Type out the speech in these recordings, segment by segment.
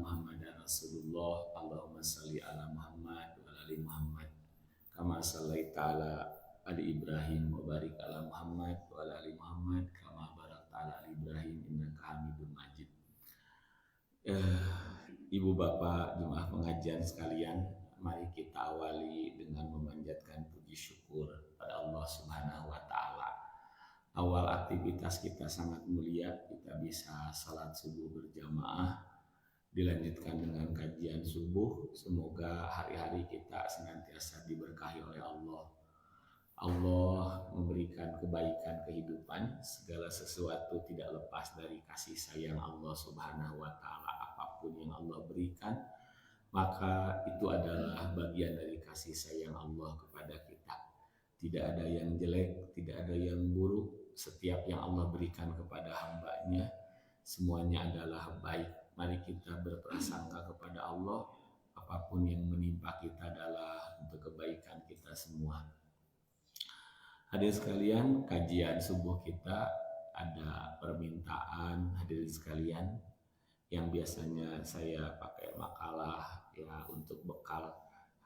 Muhammadar Rasulullah. Allahumma salli ala Muhammad wa ala ali Muhammad kama sallaita ala ali Ibrahim wa barik ala Muhammad wa ala ali Muhammad kama barakta ala ali Ibrahim innaka Hamidum Majid. Ibu bapak jemaah pengajian sekalian, mari kita awali dengan memanjatkan puji syukur pada Allah Subhanahu wa taala. Awal aktivitas kita sangat mulia, kita bisa salat subuh berjamaah, dilanjutkan dengan kajian subuh. Semoga hari-hari kita senantiasa diberkahi oleh Allah. Allah memberikan kebaikan kehidupan, segala sesuatu tidak lepas dari kasih sayang Allah Subhanahu wa taala. Apapun yang Allah berikan, maka itu adalah bagian dari kasih sayang Allah kepada kita. Tidak ada yang jelek, tidak ada yang buruk. Setiap yang Allah berikan kepada hamba-Nya, semuanya adalah baik. Mari kita berprasangka kepada Allah, apapun yang menimpa kita adalah untuk kebaikan kita semua. Hadirin sekalian, kajian subuh kita ada permintaan hadirin sekalian yang biasanya saya pakai makalah ya untuk bekal.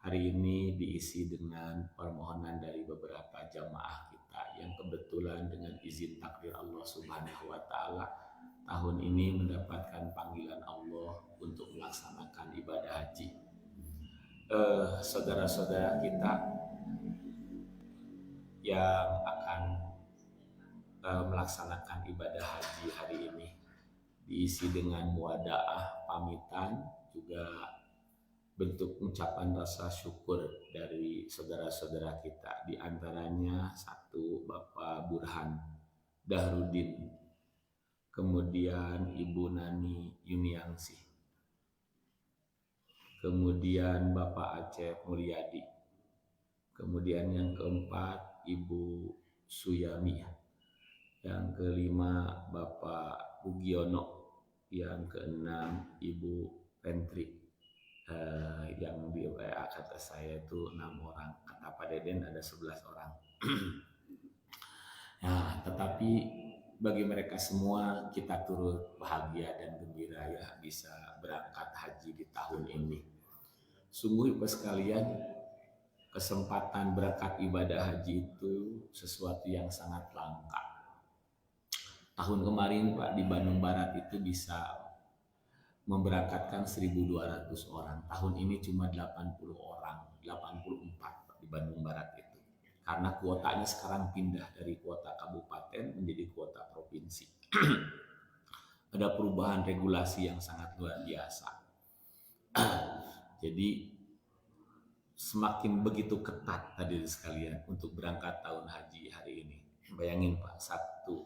Hari ini diisi dengan permohonan dari beberapa jamaah kita yang kebetulan dengan izin takdir Allah Subhanahu wa taala tahun ini mendapatkan panggilan Allah untuk melaksanakan ibadah haji. Saudara-saudara kita yang akan melaksanakan ibadah haji hari ini diisi dengan muwadaah, pamitan, juga bentuk ucapan rasa syukur dari saudara-saudara kita. Di antaranya satu, Bapak Burhan Dahrudin, kemudian Ibu Nani Yuniangsih, kemudian Bapak Aceh Mulyadi, kemudian yang keempat Ibu Suyami, yang kelima Bapak Bugiono, yang keenam Ibu Pentri. Yang di WA kata saya itu 6 orang, kata Pak Deden ada 11 orang. Nah, tetapi bagi mereka semua kita turut bahagia dan gembira ya bisa berangkat haji di tahun ini. Sungguh Ibu sekalian, kesempatan berangkat ibadah haji itu sesuatu yang sangat langka. Tahun kemarin Pak di Bandung Barat itu bisa memberangkatkan 1.200 orang. Tahun ini cuma 80 orang, 84 di Bandung Barat itu. Karena kuotanya sekarang pindah dari kuota kabupaten menjadi kuota provinsi. Ada perubahan regulasi yang sangat luar biasa. Jadi semakin begitu ketat tadi sekalian untuk berangkat tahun haji hari ini. Bayangin Pak,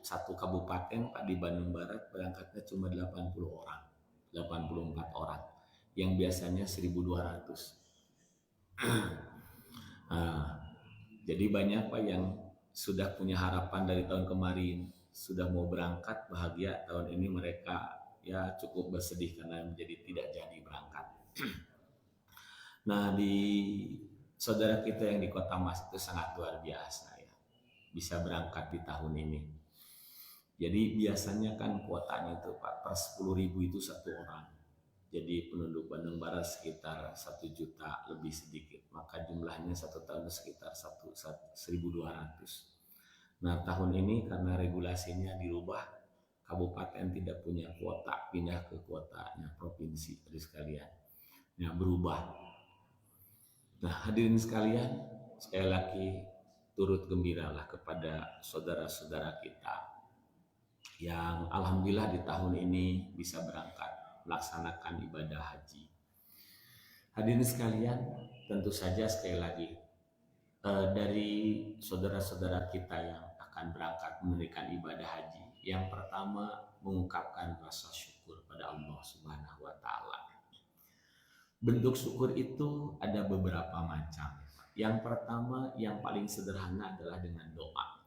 satu kabupaten Pak di Bandung Barat berangkatnya cuma 80 orang. 84 orang yang biasanya 1.200. Nah, jadi banyak Pak yang sudah punya harapan dari tahun kemarin, sudah mau berangkat, bahagia tahun ini mereka ya cukup bersedih karena menjadi tidak jadi berangkat. Nah, di saudara kita yang di Kota Mas itu sangat luar biasa ya, bisa berangkat di tahun ini. Jadi biasanya kan kuotanya itu Pak per 10.000 itu 1 orang. Jadi penduduk Bandung Barat sekitar 1 juta lebih sedikit. Maka jumlahnya satu tahun sekitar 1.200. Nah tahun ini karena regulasinya dirubah, kabupaten tidak punya kuota, pindah ke kuotanya provinsi dari sekalian. Nah berubah. Nah hadirin sekalian, sekali lagi turut gembiralah kepada saudara-saudara kita yang alhamdulillah di tahun ini bisa berangkat melaksanakan ibadah haji. Hadirin sekalian, tentu saja sekali lagi dari saudara-saudara kita yang akan berangkat menunaikan ibadah haji, yang pertama mengungkapkan rasa syukur pada Allah Subhanahu wa taala. Bentuk syukur itu ada beberapa macam. Yang pertama, yang paling sederhana adalah dengan doa.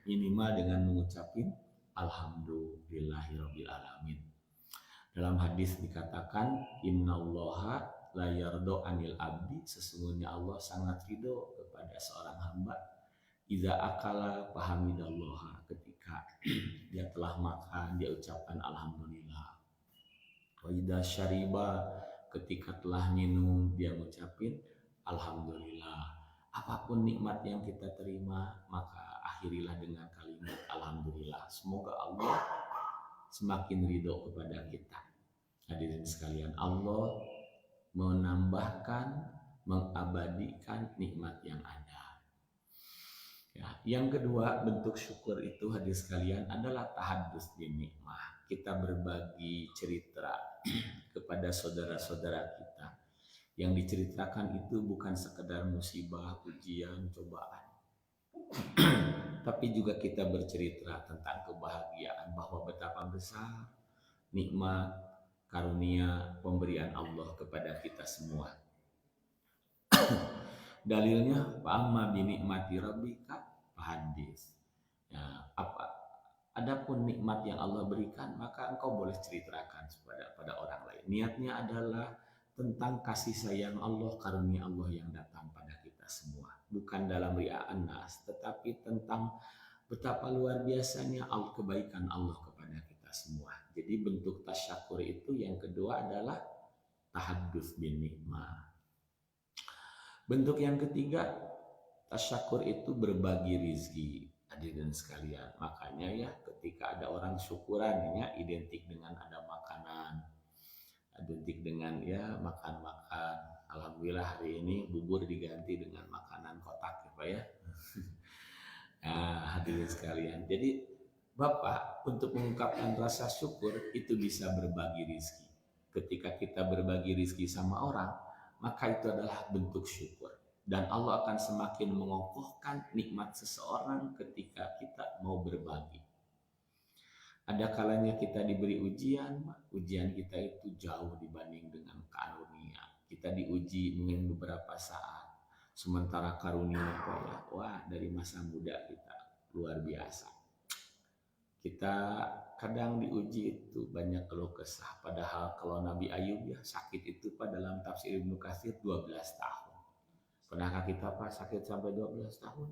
Minimal dengan mengucapin Alhamdulillahirabbil alamin. Dalam hadis dikatakan innallaha la yardo anil abdi, sesungguhnya Allah sangat ridho kepada seorang hamba idza akala fahamidallaha, ketika dia telah makan dia ucapkan alhamdulillah. Wa idza syariba ketika telah minum dia ngucapin alhamdulillah. Apapun nikmat yang kita terima, maka akhirilah dengan kalimat alhamdulillah. Semoga Allah semakin ridho kepada kita. Hadirin sekalian, Allah menambahkan, mengabadikan nikmat yang ada. Ya, yang kedua bentuk syukur itu hadirin sekalian adalah tahadus bin nikmah. Kita berbagi cerita kepada saudara-saudara kita. Yang diceritakan itu bukan sekedar musibah, ujian, cobaan. Tapi juga kita bercerita tentang kebahagiaan bahwa betapa besar nikmat karunia pemberian Allah kepada kita semua. Dalilnya fa'amma bi nikmati rabbika fahadits. Ya, adapun nikmat yang Allah berikan maka engkau boleh ceritakan pada orang lain. Niatnya adalah tentang kasih sayang Allah, karunia Allah yang datang pada kita semua. Bukan dalam ria'an nas, tetapi tentang betapa luar biasanya kebaikan Allah kepada kita semua. Jadi bentuk tasyakur itu yang kedua adalah tahadduts bin nikmah. Bentuk yang ketiga, tasyakur itu berbagi rizki. Hadirin sekalian, makanya ya ketika ada orang syukurannya identik dengan ada makanan, identik dengan ya makan-makan. Alhamdulillah hari ini bubur diganti dengan makanan kotak ya Pak ya. Nah, hadirin sekalian, jadi Bapak untuk mengungkapkan rasa syukur itu bisa berbagi rizki. Ketika kita berbagi rizki sama orang, maka itu adalah bentuk syukur. Dan Allah akan semakin mengokohkan nikmat seseorang ketika kita mau berbagi. Ada kalanya kita diberi ujian kita itu jauh dibanding dengan karunia. Kita diuji mungkin beberapa saat, sementara karunia ya, wah dari masa muda kita luar biasa. Kita kadang diuji itu banyak keluh kesah. Padahal kalau Nabi Ayub ya sakit itu dalam tafsir Ibnu Katsir 12 tahun. Pernahkah kita sakit sampai 12 tahun?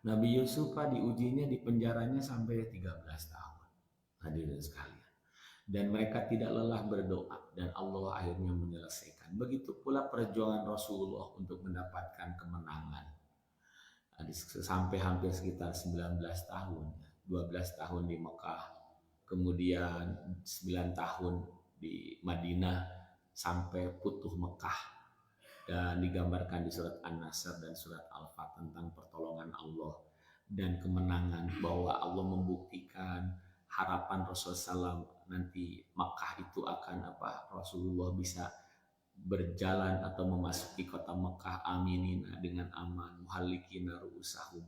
Nabi Yusuf diujinya di penjaranya sampai 13 tahun. Hadirin sekalian. Dan mereka tidak lelah berdoa dan Allah akhirnya menyelesaikan. Begitu pula perjuangan Rasulullah untuk mendapatkan kemenangan. Sampai hampir sekitar 19 tahun. 12 tahun di Mekah. Kemudian 9 tahun di Madinah sampai putuh Mekah. Dan digambarkan di surat An-Nasr dan surat Al-Fat tentang pertolongan Allah dan kemenangan, bahwa Allah membuktikan harapan Rasulullah SAW nanti Makkah itu akan Rasulullah bisa berjalan atau memasuki kota Makkah aminina dengan aman, muhallikina ru'usahum,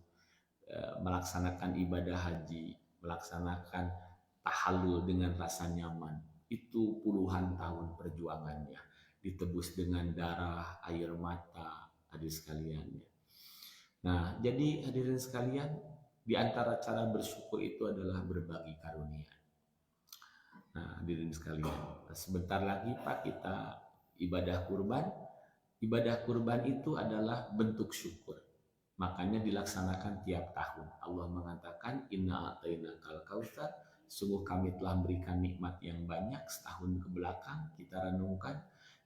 melaksanakan ibadah haji, melaksanakan tahallul dengan rasa nyaman. Itu puluhan tahun perjuangannya, ditebus dengan darah, air mata, hadirin sekalian. Nah, jadi hadirin sekalian, di antara cara bersyukur itu adalah berbagi karunia. Nah, hadirin sekalian, sebentar lagi Pak kita ibadah kurban. Ibadah kurban itu adalah bentuk syukur. Makanya dilaksanakan tiap tahun. Allah mengatakan, Inna a'tainakal kautsar, sungguh kami telah memberikan nikmat yang banyak setahun ke belakang. Kita renungkan,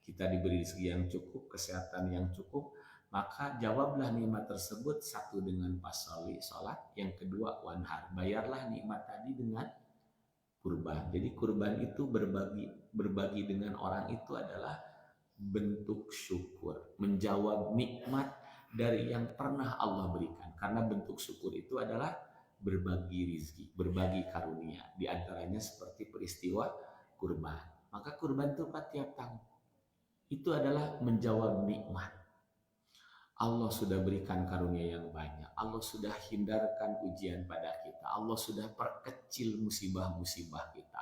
kita diberi rezeki yang cukup, kesehatan yang cukup, maka jawablah nikmat tersebut, satu dengan pasali salat, yang kedua wanhar, bayarlah nikmat tadi dengan kurban. Jadi kurban itu berbagi dengan orang itu adalah bentuk syukur, menjawab nikmat dari yang pernah Allah berikan. Karena bentuk syukur itu adalah berbagi rizki, berbagi karunia. Di antaranya seperti peristiwa kurban. Maka kurban itu tiap tahun. Itu adalah menjawab nikmat. Allah sudah berikan karunia yang banyak. Allah sudah hindarkan ujian pada kita. Allah sudah perkecil musibah-musibah kita.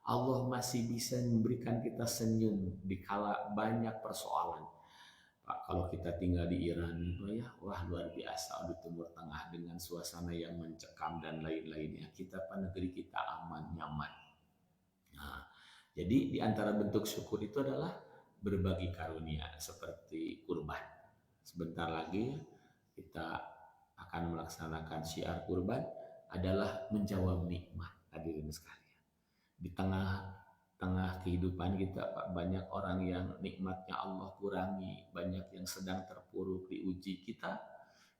Allah masih bisa memberikan kita senyum di kala banyak persoalan. Pak, kalau kita tinggal di Iran itu ya, wah luar biasa, di Timur Tengah dengan suasana yang mencekam dan lain-lainnya. Negeri kita aman, nyaman. Nah, jadi di antara bentuk syukur itu adalah berbagi karunia seperti kurban. Sebentar lagi kita akan melaksanakan syiar kurban adalah menjawab nikmat, hadirin sekalian. Di tengah tengah kehidupan kita, Pak, banyak orang yang nikmatnya Allah kurangi, banyak yang sedang terpuruk diuji. Kita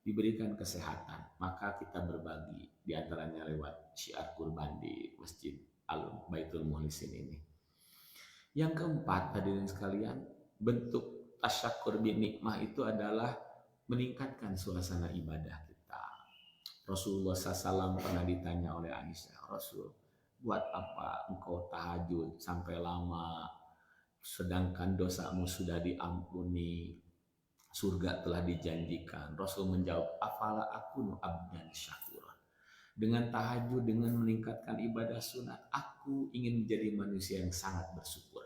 diberikan kesehatan, maka kita berbagi, diantaranya lewat syiar kurban di Masjid Al Baitul Muhlisin ini. Yang keempat, hadirin sekalian, bentuk tasyakur bin nikmah itu adalah meningkatkan suasana ibadah kita. Rasulullah SAW pernah ditanya oleh Aisyah, Rasul, buat apa engkau tahajud sampai lama, sedangkan dosamu sudah diampuni, surga telah dijanjikan. Rasul menjawab, afala akunu abdan syakur. Dengan tahajud, dengan meningkatkan ibadah sunat, aku ingin menjadi manusia yang sangat bersyukur.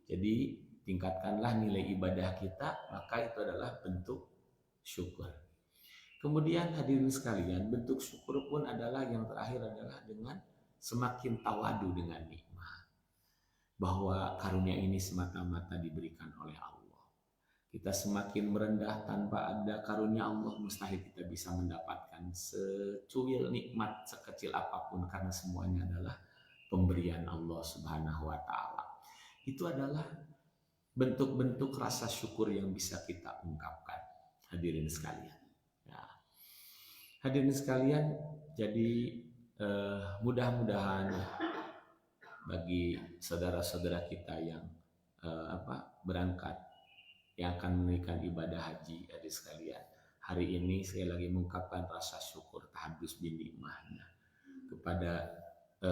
Jadi tingkatkanlah nilai ibadah kita, maka itu adalah bentuk syukur. Kemudian hadirin sekalian, bentuk syukur pun adalah yang terakhir adalah dengan semakin tawadu dengan nikmat. Bahwa karunia ini semata-mata diberikan oleh Allah. Kita semakin merendah tanpa ada karunia Allah, mustahil kita bisa mendapatkan secuil nikmat sekecil apapun, karena semuanya adalah pemberian Allah Subhanahu wa Ta'ala. Itu adalah bentuk-bentuk rasa syukur yang bisa kita ungkapkan, hadirin sekalian. Nah, hadirin sekalian, jadi mudah-mudahan bagi saudara-saudara kita yang berangkat, yang akan menunaikan ibadah haji, adik sekalian, hari ini saya lagi mengungkapkan rasa syukur tahadus bin nikmahnya kepada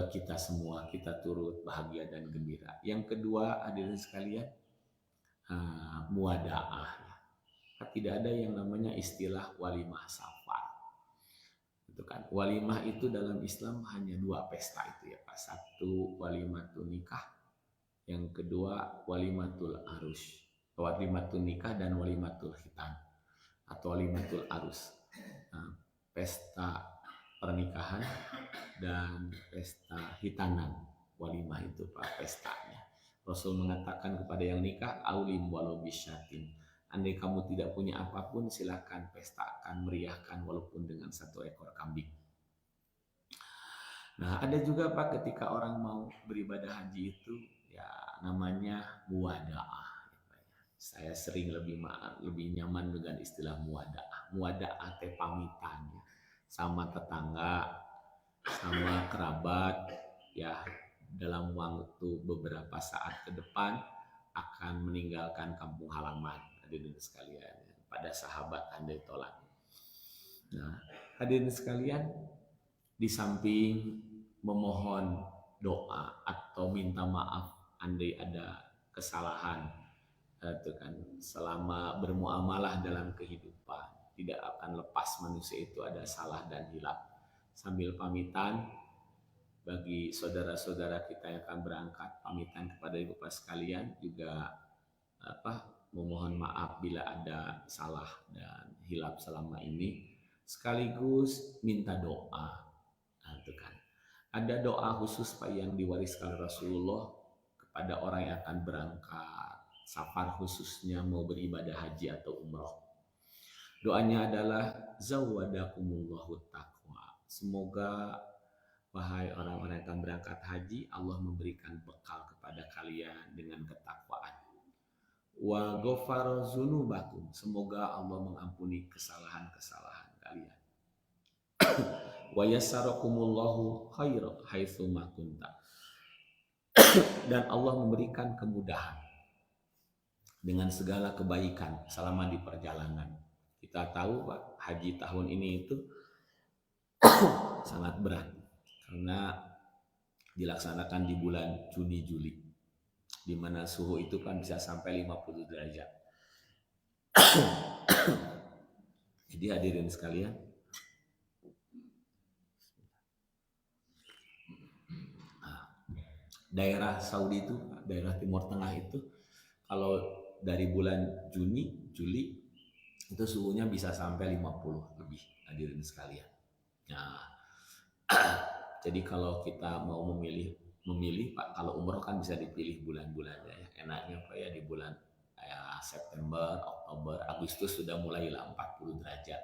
kita semua, kita turut bahagia dan gembira. Yang kedua, hadirin sekalian, muadaah. Tidak ada yang namanya istilah walimah safar. Itu kan, walimah itu dalam Islam hanya dua pesta itu ya Pak. Satu walimatul nikah, yang kedua walimatul arus. Walimatul nikah dan walimatul khitan atau walimatul arus. Nah, pesta pernikahan dan pesta hitanan. Walimah itu Pak pestanya. Rasul mengatakan kepada yang nikah, aulim walau bisyatin. Andai kamu tidak punya apapun, silakan pestakan, meriahkan walaupun dengan satu ekor kambing. Nah, ada juga Pak ketika orang mau beribadah haji itu ya namanya muwadaah. Saya sering lebih nyaman dengan istilah muwadaah. Muwadaah teh pamitannya sama tetangga, sama kerabat, ya dalam waktu beberapa saat ke depan akan meninggalkan kampung halaman, hadirin sekalian, pada sahabat andai tolak. Nah, hadirin sekalian, di samping memohon doa atau minta maaf andai ada kesalahan, itu kan selama bermuamalah dalam kehidupan, tidak akan lepas manusia itu ada salah dan hilaf. Sambil pamitan bagi saudara-saudara kita yang akan berangkat, pamitan kepada ibu bapak sekalian, juga memohon maaf bila ada salah dan hilaf selama ini, sekaligus minta doa. Nah, itu kan ada doa khusus Pak yang diwariskan Rasulullah kepada orang yang akan berangkat safar, khususnya mau beribadah haji atau umroh. Doanya adalah zawadakumullahu taqwa. Semoga wahai orang-orang yang akan berangkat haji, Allah memberikan bekal kepada kalian dengan ketakwaan. Wa ghafara dzunubakum. Semoga Allah mengampuni kesalahan-kesalahan kalian. Wa yassarakumullahu khairan haitsu ma kunta. Dan Allah memberikan kemudahan dengan segala kebaikan selama di perjalanan. Kita tahu Pak, haji tahun ini itu sangat berat karena dilaksanakan di bulan Juni Juli, di mana suhu itu kan bisa sampai 50 derajat. Jadi hadirin sekalian, daerah Saudi itu, daerah Timur Tengah itu, kalau dari bulan Juni, Juli itu suhunya bisa sampai 50 lebih, hadirin sekalian. Nah, jadi kalau kita mau memilih Pak, kalau umroh kan bisa dipilih bulan-bulannya ya. Enaknya Pak ya di bulan September, Oktober, Agustus sudah mulai 40 derajat.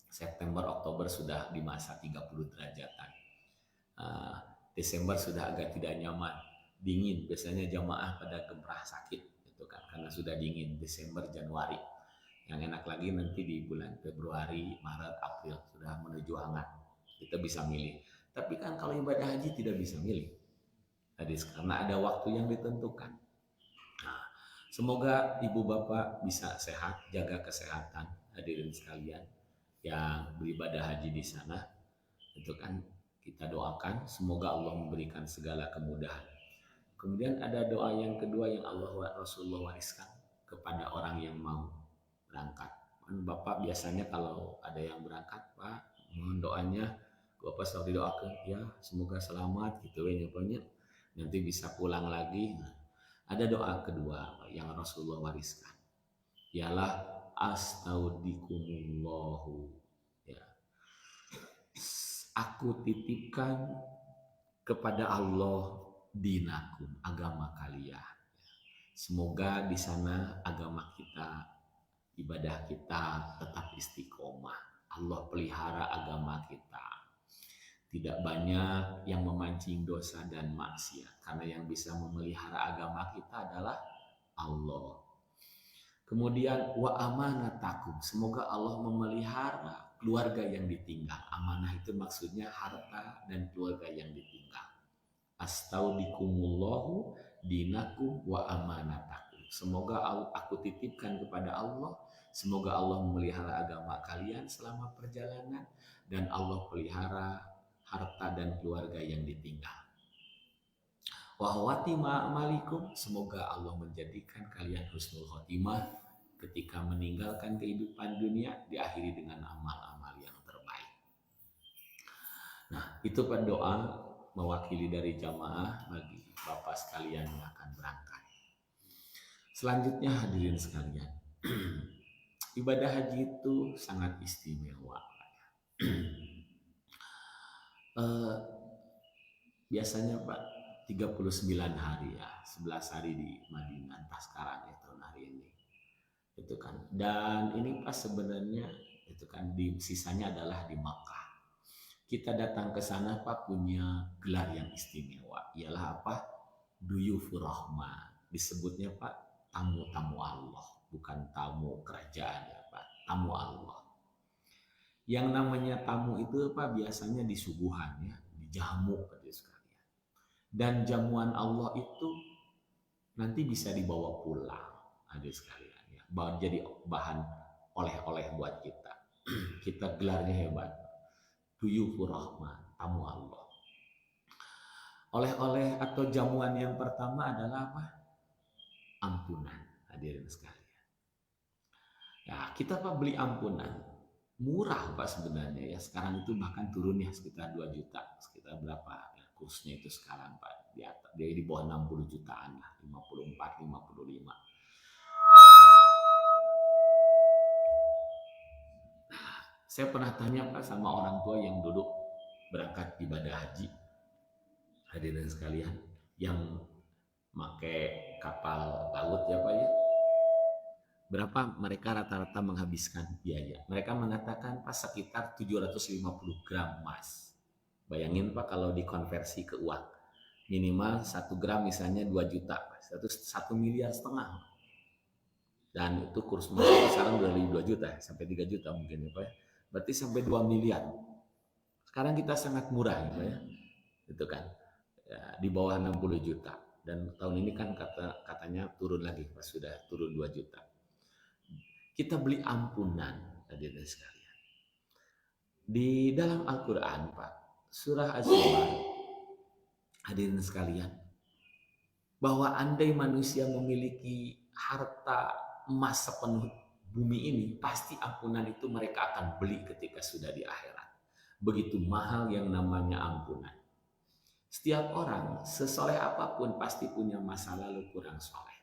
September, Oktober sudah di masa 30 derajatan. Desember sudah agak tidak nyaman. dingin, biasanya jamaah pada gemrah sakit gitu kan, karena sudah dingin Desember Januari. Yang enak lagi nanti di bulan Februari, Maret, April sudah menuju hangat, kita bisa milih. Tapi kan kalau ibadah haji tidak bisa milih, hadis, karena ada waktu yang ditentukan. Nah, semoga ibu bapak bisa sehat, jaga kesehatan hadirin sekalian yang beribadah haji di sana. Itu kan kita doakan semoga Allah memberikan segala kemudahan. Kemudian ada doa yang kedua yang Rasulullah wariskan kepada orang yang mau berangkat. Bapak biasanya kalau ada yang berangkat, Pak, mohon doanya Bapak selalu didoakan ya semoga selamat gitu ya, nanti bisa pulang lagi. Nah, ada doa kedua yang Rasulullah wariskan, ialah astaudikumullahu, ya, aku titipkan kepada Allah dinakum, agama kalian. Semoga di sana agama kita, ibadah kita tetap istiqomah. Allah pelihara agama kita. Tidak banyak yang memancing dosa dan maksiat, karena yang bisa memelihara agama kita adalah Allah. Kemudian wa amanatakum, semoga Allah memelihara keluarga yang ditinggal. Amanah itu maksudnya harta dan keluarga yang ditinggal. Astaudikumullahu dinakum wa amanatakum. Semoga aku titipkan kepada Allah, semoga Allah memelihara agama kalian selama perjalanan, dan Allah pelihara harta dan keluarga yang ditinggal. Wa khawatima amalikum, semoga Allah menjadikan kalian husnul khotimah ketika meninggalkan kehidupan dunia, diakhiri dengan amal-amal yang terbaik. Nah, itu doa mewakili dari jamaah bagi Bapak sekalian yang akan berangkat. Selanjutnya hadirin sekalian, ibadah haji itu sangat istimewa. Biasanya Pak 39 hari ya, 11 hari di Madinah, entah sekarang ya tahun hari ini. Itu kan. Dan ini Pak sebenarnya itu kan di sisanya adalah di Makkah. Kita datang ke sana Pak punya gelar yang istimewa, ialah apa? Duyufur Rahman. Disebutnya Pak tamu-tamu Allah, bukan tamu kerajaan ya Pak, tamu Allah. Yang namanya tamu itu Pak biasanya disuguhan ya, dijamu pada sekalian. Dan jamuan Allah itu nanti bisa dibawa pulang ada sekalian ya, jadi bahan oleh-oleh buat kita. Kita gelarnya hebat. Duyufur Rahman, tamu Allah. Oleh-oleh atau jamuan yang pertama adalah apa? Ampunan, hadirin sekalian. Ya, kita Pak beli ampunan. Murah Pak sebenarnya ya. Sekarang itu bahkan turun ya sekitar 2 juta. Sekitar berapa ya, kursnya itu sekarang Pak? Dia di bawah 60 jutaan lah, 54, 55. Saya pernah tanya Pak sama orang tua yang duduk berangkat ibadah haji, hadirin sekalian, yang pakai kapal laut ya Pak ya, berapa mereka rata-rata menghabiskan biaya. Mereka mengatakan Pak sekitar 750 gram emas. Bayangin Pak kalau dikonversi ke uang, minimal 1 gram misalnya 2 juta, 1 miliar setengah. Dan itu kurs emas sekarang udah 2 juta sampai 3 juta mungkin ya Pak ya. Berarti sampai 2 miliar. Sekarang kita sangat murah gitu ya. Itu kan. Ya, di bawah 60 juta. Dan tahun ini kan katanya turun lagi, pas sudah turun 2 juta. Kita beli ampunan, hadirin sekalian. Di dalam Al-Qur'an, Pak, surah Az-Zumar, hadirin sekalian, bahwa andai manusia memiliki harta emas sepenuh bumi ini, pasti ampunan itu mereka akan beli ketika sudah di akhirat. Begitu mahal yang namanya ampunan. Setiap orang, sesoleh apapun, pasti punya masa lalu kurang soleh.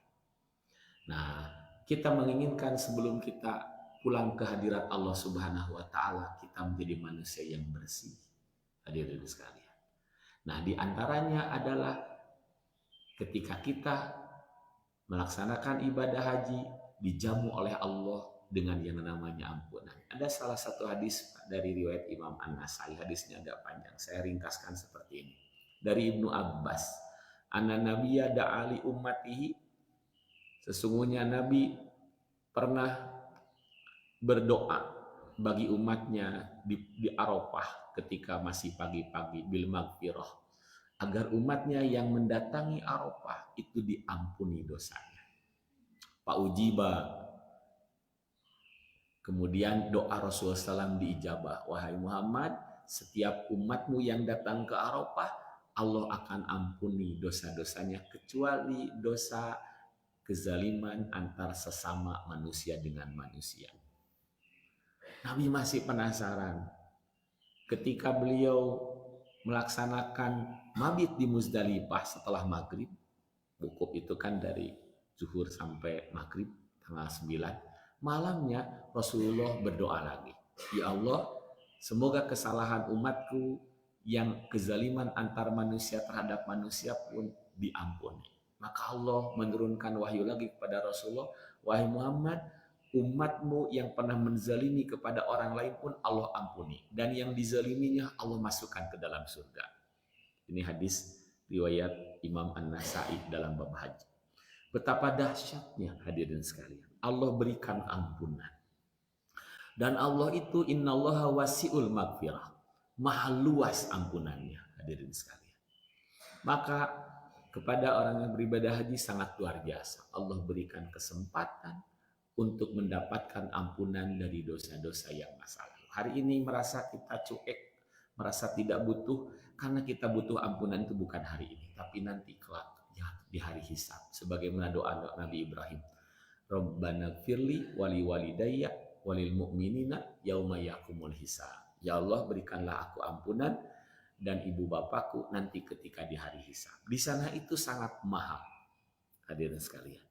Nah, kita menginginkan sebelum kita pulang ke hadirat Allah Subhanahu wa Ta'ala, kita menjadi manusia yang bersih. Hadirin sekalian. Nah, di antaranya adalah ketika kita melaksanakan ibadah haji, dijamu oleh Allah dengan yang namanya ampunan. Ada salah satu hadis dari riwayat Imam An-Nasai, hadisnya agak panjang, saya ringkaskan seperti ini. Dari Ibnu Abbas, Anna nabiyya da'ali ummatihi, sesungguhnya Nabi pernah berdoa bagi umatnya di Arafah ketika masih pagi-pagi bil magfirah, agar umatnya yang mendatangi Arafah itu diampuni dosanya. Pak Ujiba, kemudian doa Rasulullah SAW diijabah, wahai Muhammad, setiap umatmu yang datang ke Arafah, Allah akan ampuni dosa-dosanya kecuali dosa kezaliman antar sesama manusia dengan manusia. Nabi masih penasaran. Ketika beliau melaksanakan mabit di Muzdalifah setelah maghrib, wukuf itu kan dari zuhur sampai maghrib tanggal 9, malamnya Rasulullah berdoa lagi, ya Allah, semoga kesalahan umatku yang kezaliman antar manusia terhadap manusia pun diampuni. Maka Allah menurunkan wahyu lagi kepada Rasulullah, wahai Muhammad, umatmu yang pernah menzalimi kepada orang lain pun Allah ampuni, dan yang dizaliminya Allah masukkan ke dalam surga. Ini hadis riwayat Imam An-Nasai dalam bab haji. Betapa dahsyatnya hadirin sekalian, Allah berikan ampunan. Dan Allah itu innallaha wasi'ul maghfirah, maha luas ampunannya hadirin sekalian. Maka kepada orang yang beribadah haji sangat luar biasa, Allah berikan kesempatan untuk mendapatkan ampunan dari dosa-dosa yang masa lalu. Hari ini merasa kita cuek, merasa tidak butuh, karena kita butuh ampunan itu bukan hari ini, tapi nanti kelak ya, di hari hisab. Sebagaimana doa Nabi Ibrahim, Rabbana firli wali walidayya walil mu'minina yauma yakumul hisab. Ya Allah, berikanlah aku ampunan dan ibu bapakku nanti ketika di hari hisab. Di sana itu sangat mahal, hadirin sekalian.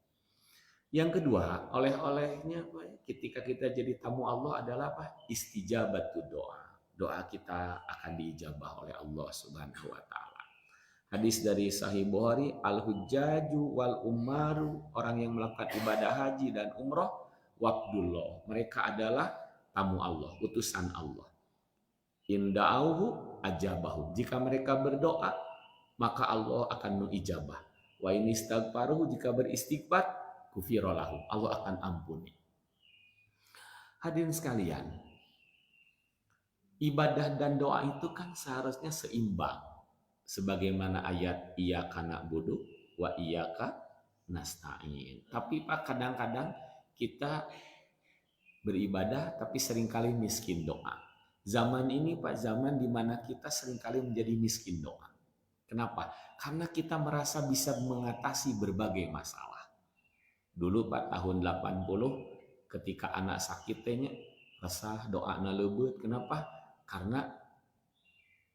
Yang kedua, oleh-olehnya ketika kita jadi tamu Allah adalah apa? Istijabatud doa. Doa kita akan diijabah oleh Allah Subhanahu wa taala. Hadis dari Sahih Bukhari, al-hujjaju wal umaru, orang yang melakukan ibadah haji dan umroh, wabdullah, mereka adalah tamu Allah, utusan Allah. Inda'auhu ajabahu, jika mereka berdoa maka Allah akan mengijabah. Wa in istaghfaruhu, jika beristighfar kufirolahu, Allah akan ampuni. Hadirin sekalian, ibadah dan doa itu kan seharusnya seimbang, sebagaimana ayat iyyaka na'budu wa iyyaka nasta'in. Tapi Pak, kadang-kadang kita beribadah tapi seringkali miskin doa. Zaman ini Pak, zaman di mana kita seringkali menjadi miskin doa. Kenapa? Karena kita merasa bisa mengatasi berbagai masalah. Dulu Pak, tahun 80 ketika anak sakit tehnya resah doa na lebeut. Kenapa? Karena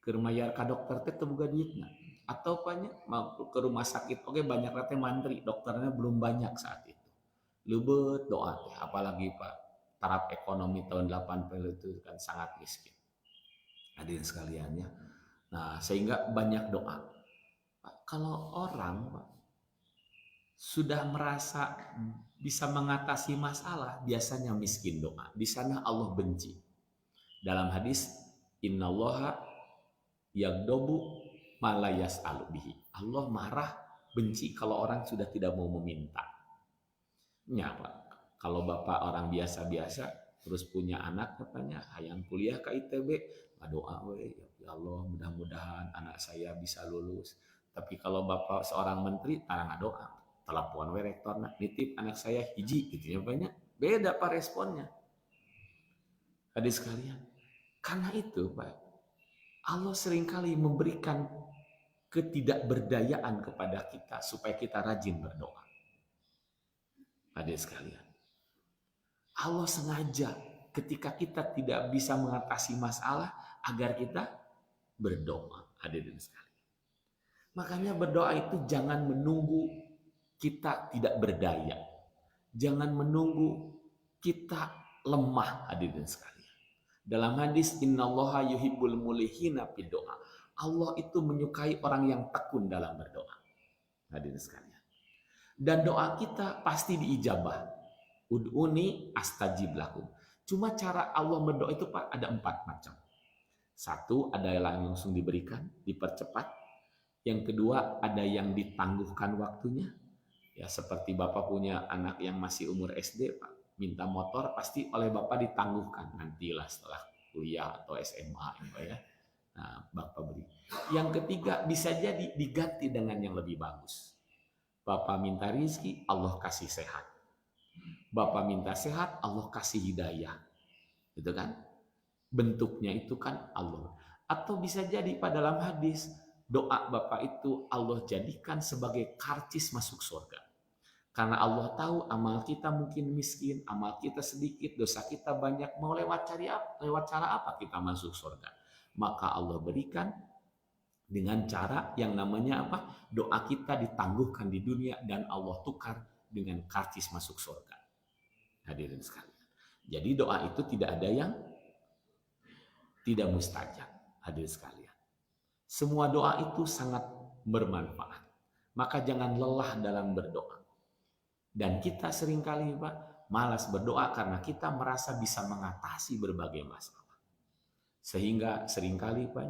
keur mayar ka dokter teh teu boga duitna, atau banyak mau ke rumah sakit oke banyak teh mantri, dokternya belum banyak saat itu. Lebeut doa teh, apalagi Pak taraf ekonomi tahun 80 itu kan sangat miskin. Hadirin sekalian ya. Nah, sehingga banyak doa. Pak, kalau orang Pak sudah merasa bisa mengatasi masalah, biasanya miskin doa. Di sana Allah benci. Dalam hadis, innallaha yagdobu malayas alubihi. Allah marah, benci kalau orang sudah tidak mau meminta. Ya Pak, kalau Bapak orang biasa-biasa, terus punya anak katanya, hayang kuliah ke ITB, doa we, ya Allah mudah-mudahan anak saya bisa lulus. Tapi kalau Bapak seorang menteri, tarang doa. Telepon we rektor, nitip anak saya hiji gitu ya banyak. Beda Pak responnya. Hadis sekalian. Karena itu Pak, Allah seringkali memberikan ketidakberdayaan kepada kita supaya kita rajin berdoa. Hadis sekalian. Allah sengaja ketika kita tidak bisa mengatasi masalah agar kita berdoa. Hadirin sekalian. Makanya berdoa itu jangan menunggu kita tidak berdaya. Jangan menunggu kita lemah, hadirin sekalian. Dalam hadis innallaha yuhibbul mulihina fid doa. Allah itu menyukai orang yang tekun dalam berdoa. Hadirin sekalian. Dan doa kita pasti diijabah. Ud'uni astajib lakum. Cuma cara Allah berdoa itu Pak ada 4 macam. 1 adalah langsung diberikan, dipercepat. Yang kedua, ada yang ditangguhkan waktunya. Ya, seperti Bapak punya anak yang masih umur SD, Pak, minta motor, pasti oleh Bapak ditangguhkan. Nantilah setelah kuliah atau SMA, ya. Nah, Bapak beri. Yang ketiga, bisa jadi diganti dengan yang lebih bagus. Bapak minta rizki, Allah kasih sehat. Bapak minta sehat, Allah kasih hidayah. Gitu kan? Bentuknya itu kan Allah. Atau bisa jadi pada dalam hadis, doa Bapak itu Allah jadikan sebagai karcis masuk surga. Karena Allah tahu amal kita mungkin miskin, amal kita sedikit, dosa kita banyak, mau lewat cara apa kita masuk surga? Maka Allah berikan dengan cara yang namanya apa? Doa kita ditangguhkan di dunia dan Allah tukar dengan karcis masuk surga. Hadirin sekalian. Jadi doa itu tidak ada yang tidak mustajab. Hadirin sekalian. Semua doa itu sangat bermanfaat. Maka jangan lelah dalam berdoa. Dan kita seringkali, Pak, malas berdoa karena kita merasa bisa mengatasi berbagai masalah. Sehingga seringkali, Pak,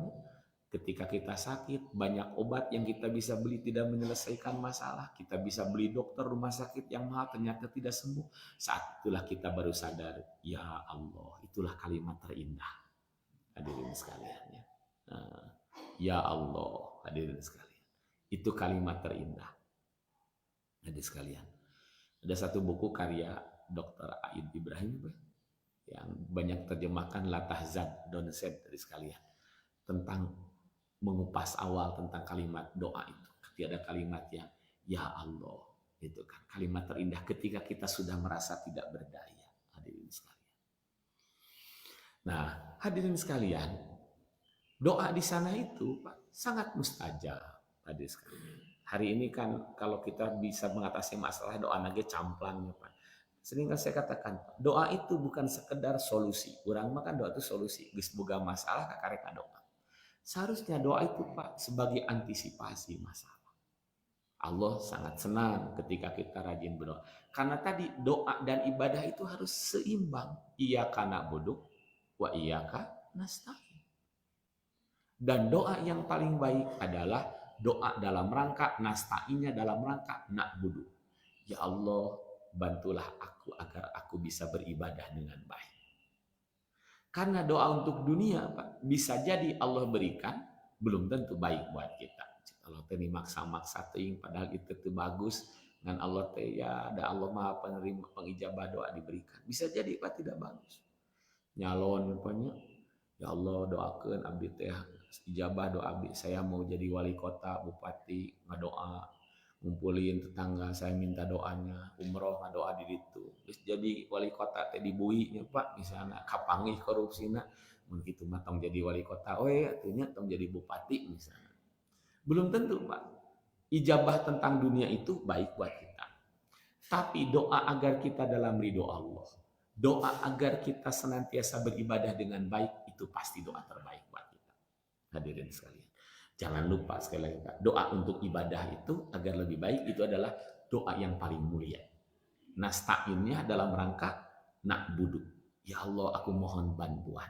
ketika kita sakit, banyak obat yang kita bisa beli tidak menyelesaikan masalah. Kita bisa beli dokter rumah sakit yang mahal, ternyata tidak sembuh. Saat itulah kita baru sadar, ya Allah, itulah kalimat terindah. Hadirin sekalian, ya. Ya Allah, hadirin sekalian. Itu kalimat terindah. Hadirin sekalian. Ada satu buku karya Dr. Aid Ibrahim yang banyak terjemahkan La Tahzan, Don't Sad, hadirin sekalian. Tentang mengupas awal tentang kalimat doa itu. Ketika ada kalimat yang ya Allah, itu kan kalimat terindah ketika kita sudah merasa tidak berdaya. Hadirin sekalian. Nah, hadirin sekalian, doa di sana itu Pak sangat mustajab. Hadirin sekalian. Hari ini kan kalau kita bisa mengatasi masalah doa nage camplang ya Pak. Sehingga saya katakan doa itu bukan sekedar solusi. Urang makan doa itu solusi. Geus boga masalah kakareka doa. Seharusnya doa itu Pak sebagai antisipasi masalah. Allah sangat senang ketika kita rajin berdoa. Karena tadi doa dan ibadah itu harus seimbang. Iyyaka na'budu wa iyyaka nasta'in. Dan doa yang paling baik adalah doa dalam rangka nasta'innya dalam rangka na'budu. Ya Allah, bantulah aku agar aku bisa beribadah dengan baik. Karena doa untuk dunia, Pak, bisa jadi Allah berikan, belum tentu baik buat kita. Allah teh maksa-maksa teuing padahal itu tuh bagus. Dan Allah teh ya, ada Allah Maha penerima pengijabah doa diberikan. Bisa jadi Pak tidak bagus. Nyalon rupanya, ya Allah doakeun abdi teh ijabah doa abdi, saya mau jadi wali kota, bupati, ngadoa, ngumpulin tetangga, saya minta doanya, umroh ngadoa di ditu. Terus jadi wali kota teh dibuinya Pak, misalnya kapangih korupsina, mun kitu mah tong jadi wali kota, atunya tong jadi bupati misalnya. Belum tentu Pak. Ijabah tentang dunia itu baik buat kita. Tapi doa agar kita dalam ridho Allah, doa agar kita senantiasa beribadah dengan baik, itu pasti doa terbaik buat kita. Hadirin sekalian. Jangan lupa sekali lagi Pak, doa untuk ibadah itu agar lebih baik itu adalah doa yang paling mulia. Nasta'innya dalam rangka na'budu. Ya Allah, aku mohon bantuan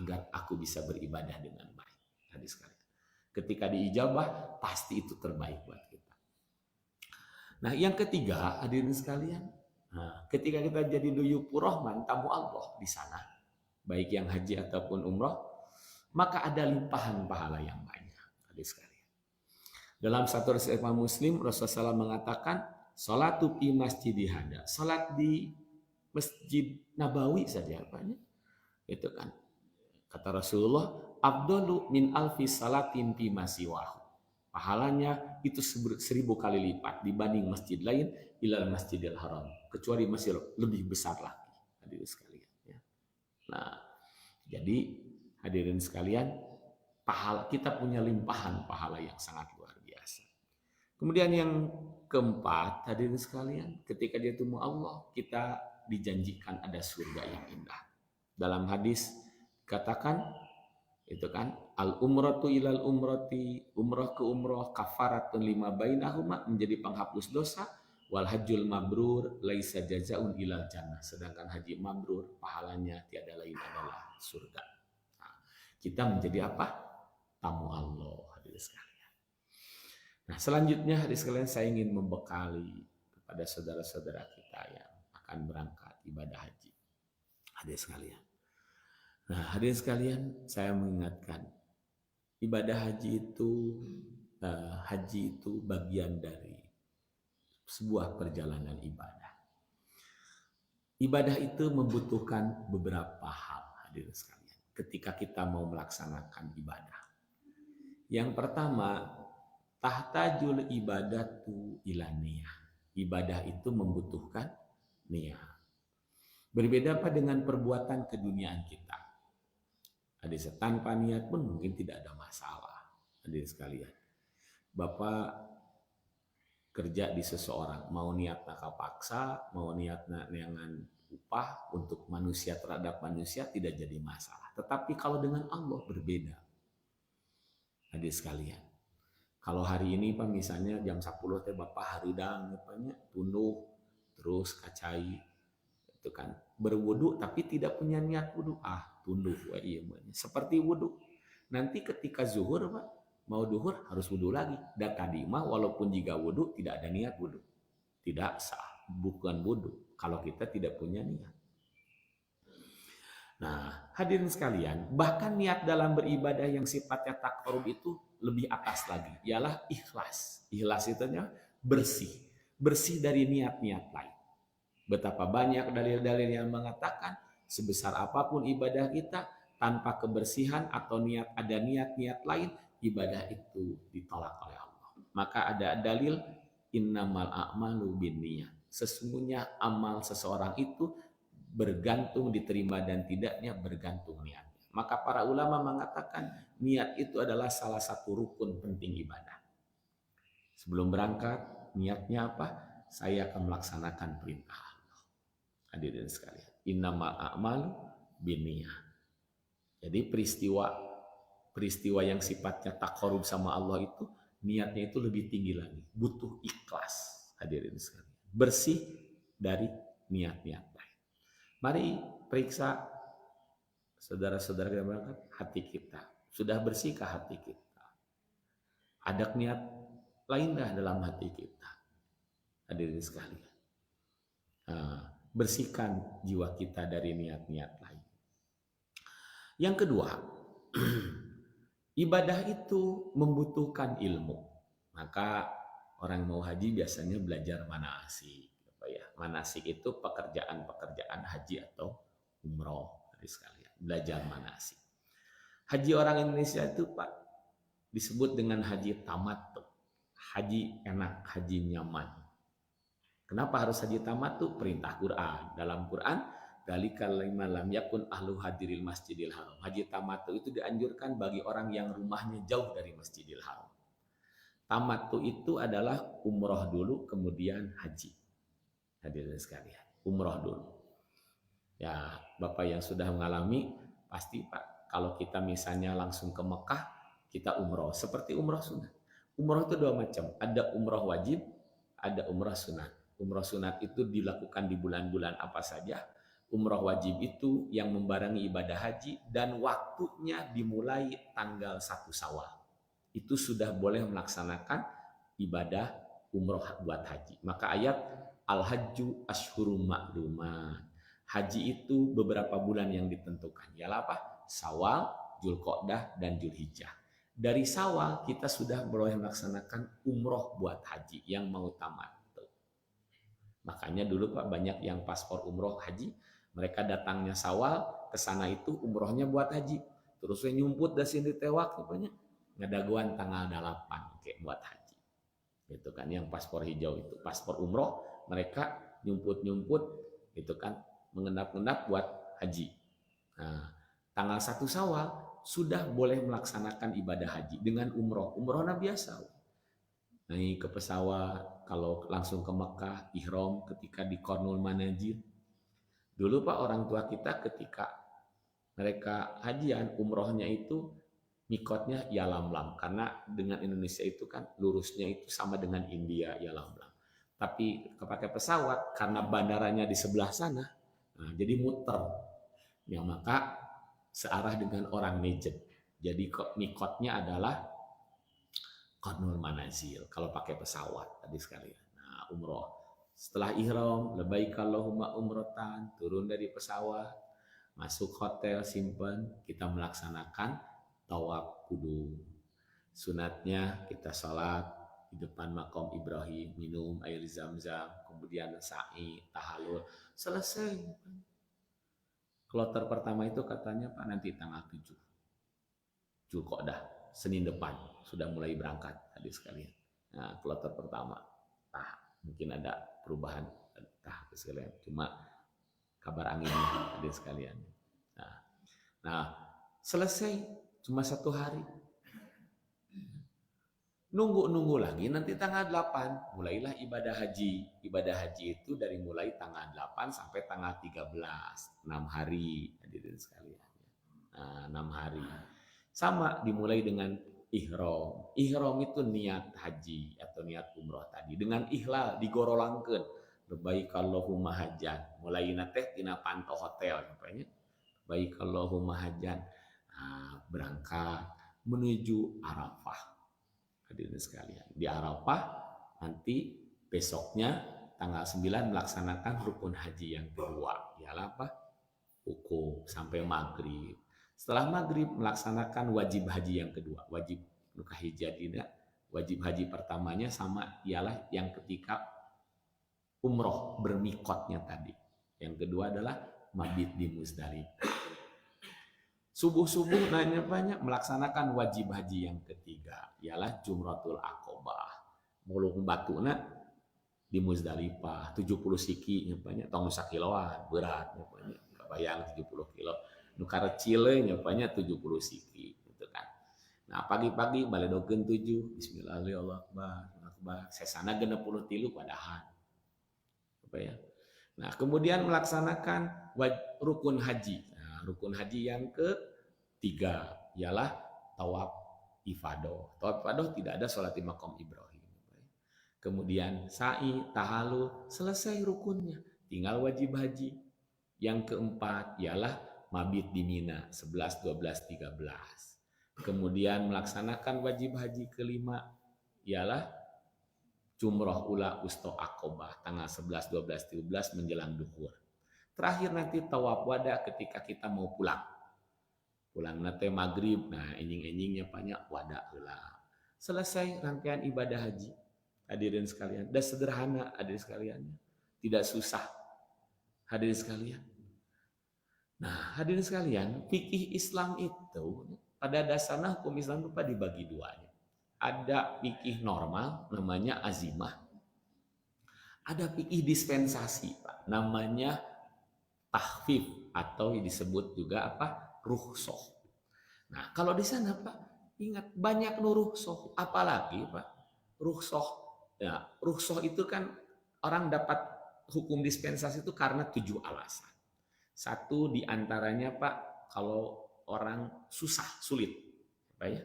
agar aku bisa beribadah dengan baik. Hadis sekalian. Ketika diijabah, pasti itu terbaik buat kita. Nah, yang ketiga, hadirin sekalian, ketika kita jadi duyukur rahman, tamu Allah di sana, baik yang haji ataupun umroh, maka ada limpahan pahala yang banyak. Sekalian. Dalam satu riwayat Muslim, Rasulullah SAW mengatakan, salatu fi masjidi hada, salat di Masjid Nabawi saja apanya? Itu kan. Kata Rasulullah, afdalu min alfi salatin fi masiwahu. Pahalanya itu 1000 kali lipat dibanding masjid lain ilal Masjidil Haram, kecuali masih lebih besar lagi. Hadirin sekalian, ya. Nah, jadi hadirin sekalian, pahala kita punya limpahan pahala yang sangat luar biasa. Kemudian yang keempat, hadirin sekalian, ketika dia temu Allah, kita dijanjikan ada surga yang indah. Dalam hadis katakan itu kan al umratu ilal umrati, umrah ke umrah kafaratun lima bainahuma, menjadi penghapus dosa, wal hajjul mabrur laisa jazaun ilal jannah, sedangkan haji mabrur pahalanya tiada lain adalah surga. Nah, kita menjadi apa? Tamu Allah, hadirin sekalian. Nah, selanjutnya hadis sekalian saya ingin membekali kepada saudara-saudara kita yang akan berangkat ibadah haji. Hadis sekalian. Nah, hadirin sekalian, saya mengingatkan ibadah haji itu bagian dari sebuah perjalanan ibadah. Ibadah itu membutuhkan beberapa hal, hadirin sekalian, ketika kita mau melaksanakan ibadah. Yang pertama, tahtajul ibadatu ila niyah. Ibadah itu membutuhkan niat. Berbeda apa dengan perbuatan keduniaan kita. Hadis tanpa niat pun mungkin tidak ada masalah. Hadirin sekalian, Bapak kerja di seseorang, mau niat paksa, mau niat dengan upah untuk manusia terhadap manusia tidak jadi masalah. Tetapi kalau dengan Allah berbeda. Hadirin sekalian, kalau hari ini Pak misalnya jam 10 teh Bapak haridang tunduh terus kacai itu kan berwudu tapi tidak punya niat wudu, tunduh iya seperti wudu. Nanti ketika zuhur Pak mau duhur harus wudu lagi. Dan tadi mah walaupun jika wudu tidak ada niat wudu, tidak sah, bukan wudu kalau kita tidak punya niat. Nah, hadirin sekalian, bahkan niat dalam beribadah yang sifatnya taqarrub itu lebih atas lagi, ialah ikhlas. Ikhlas itu bersih dari niat-niat lain. Betapa banyak dalil-dalil yang mengatakan sebesar apapun ibadah kita tanpa kebersihan atau ada niat-niat lain, ibadah itu ditolak oleh Allah. Maka ada dalil innamal a'malu binniyat. Sesungguhnya amal seseorang itu bergantung diterima dan tidaknya bergantung niatnya. Maka para ulama mengatakan niat itu adalah salah satu rukun penting ibadah. Sebelum berangkat, niatnya apa? Saya akan melaksanakan perintah. Hadirin sekalian, innamal a'malu binniyat. Jadi peristiwa yang sifatnya taqarrub sama Allah itu niatnya itu lebih tinggi lagi, butuh ikhlas. Hadirin sekalian, bersih dari niat-niat lain. Mari periksa saudara-saudara kita berangkat hati kita. Sudah bersihkah hati kita? Ada niat lainlah dalam hati kita? Hadirin sekalian, bersihkan jiwa kita dari niat-niat lain. Yang kedua, ibadah itu membutuhkan ilmu. Maka orang mau haji biasanya belajar manasik. Manasik itu pekerjaan-pekerjaan haji atau umroh. Belajar manasik. Haji orang Indonesia itu Pak disebut dengan haji tamattu. Haji enak, haji nyaman. Kenapa harus haji tamattu? Perintah Quran. Dalam Quran, dalikal liman lam yakun ahlu hadiril masjidil haram. Haji tamattu itu dianjurkan bagi orang yang rumahnya jauh dari Masjidil Haram. Tamattu itu adalah umroh dulu kemudian haji. Hadirin sekalian, umroh dulu. Ya, Bapak yang sudah mengalami pasti Pak, kalau kita misalnya langsung ke Mekah, kita umroh seperti umroh sunat. Umroh itu dua macam, ada umroh wajib, ada umroh sunat. Umroh sunat itu dilakukan di bulan-bulan apa saja. Umroh wajib itu yang membarengi ibadah haji dan waktunya dimulai tanggal 1 Syawal. Itu sudah boleh melaksanakan ibadah umroh buat haji. Maka ayat al-hajju ashhurum ma'lumat. Haji itu beberapa bulan yang ditentukan. Ialah apa? Syawal, Dzulqa'dah, dan Dzulhijjah. Dari Syawal kita sudah boleh melaksanakan umroh buat haji yang mau tamat. Makanya dulu Pak banyak yang paspor umroh haji, mereka datangnya Syawal, ke sana itu umrohnya buat haji. Terus nyumput dari sini tewak pokoknya ngadaguan tanggal 8 kayak buat haji. Itu kan yang paspor hijau itu, paspor umroh mereka nyumput-nyumput itu kan mengendap-endap buat haji. Nah, tanggal 1 Syawal sudah boleh melaksanakan ibadah haji dengan umroh. Umrohnya biasa. Naik ke pesawat, kalau langsung ke Mekah, ihram ketika di Qarnul Manazil. Dulu Pak orang tua kita ketika mereka hajian, umrohnya itu mikotnya Yalamlam. Karena dengan Indonesia itu kan lurusnya itu sama dengan India, Yalamlam. Tapi kepakai pesawat, karena bandaranya di sebelah sana, nah, jadi muter. Ya, maka searah dengan orang Najd. Jadi mikotnya adalah qadnul manazil kalau pakai pesawat tadi sekalian. Nah, umroh. Setelah ihram, labbaik Allahumma umratan, turun dari pesawat, masuk hotel, simpan, kita melaksanakan tawaf kudum. Sunatnya kita sholat di depan makom Ibrahim, minum air zam-zam, kemudian sa'i, tahalul, selesai. Kloter pertama itu katanya Pak nanti tanggal 7 Zulqa'dah, Senin depan sudah mulai berangkat tadi sekalian. Nah, kloter pertama. Nah, mungkin ada perubahan tah sekalian. Cuma kabar anginnya tadi sekalian. Nah, selesai cuma 1 hari. Nunggu lagi nanti tanggal 8 mulailah ibadah haji. Ibadah haji itu dari mulai tanggal 8 sampai tanggal 13, 6 hari hadirin sekalian. Nah, 6 hari. Sama dimulai dengan ihram. Ihram itu niat haji atau niat umroh tadi. Dengan ihlal digorolangkeun. Labbaik Allahumma hajjan. Mulai teh tina pantau hotel namanya. Baik Allahumma hajjan. Nah, berangkat menuju Arafah. Hadirin sekalian, di Arafah nanti besoknya tanggal 9 melaksanakan rukun haji yang kedua, ialah apa? Wukuf sampai maghrib. Setelah maghrib melaksanakan wajib haji yang kedua, wajib nukahijadina. Wajib haji pertamanya sama ialah yang ketika umroh bermikotnya tadi. Yang kedua adalah mabit di Muzdalifah. Subuh-subuh nanya banyak melaksanakan wajib haji yang ketiga, ialah Jumratul Aqobah. Mulung batuna di Muzdalifah, 70 siki nyapanya, tong sakiloan, berat nyapanya, kebayang 70 kilo. Nukar cile nyapanya 70 siki, gitu kan. Nah, pagi-pagi baledokeun 7, bismillahirrahmanirrahim, sesana 63 padahal. Apa ya? Nah, kemudian melaksanakan rukun haji. Rukun haji yang ketiga ialah tawaf ifadah. Tawaf ifadah tidak ada sholat di makom Ibrahim. Kemudian sa'i, tahalul, selesai rukunnya. Tinggal wajib haji. Yang keempat ialah mabit di Mina 11, 12, 13. Kemudian melaksanakan wajib haji kelima ialah Jumroh ula usto Aqobah tanggal 11, 12, 13 menjelang duhur. Terakhir nanti tawaf wada ketika kita mau pulang. Pulang nanti maghrib, nah enjing-enjingnya banyak wada heula. Selesai rangkaian ibadah haji. Hadirin sekalian, dan sederhana hadirin sekalian. Tidak susah. Hadirin sekalian. Nah, hadirin sekalian, fikih Islam itu pada dasarnya hukum Islam itu dibagi duanya. Ada fikih normal namanya azimah. Ada fikih dispensasi, Pak, namanya tahfif atau disebut juga apa? Rukhsah. Nah, kalau di sana Pak, ingat banyak rukhsah, apalagi Pak, rukhsah. Ya, rukhsah itu kan orang dapat hukum dispensasi itu karena 7 alasan. Satu diantaranya Pak, kalau orang susah, sulit. Apa ya?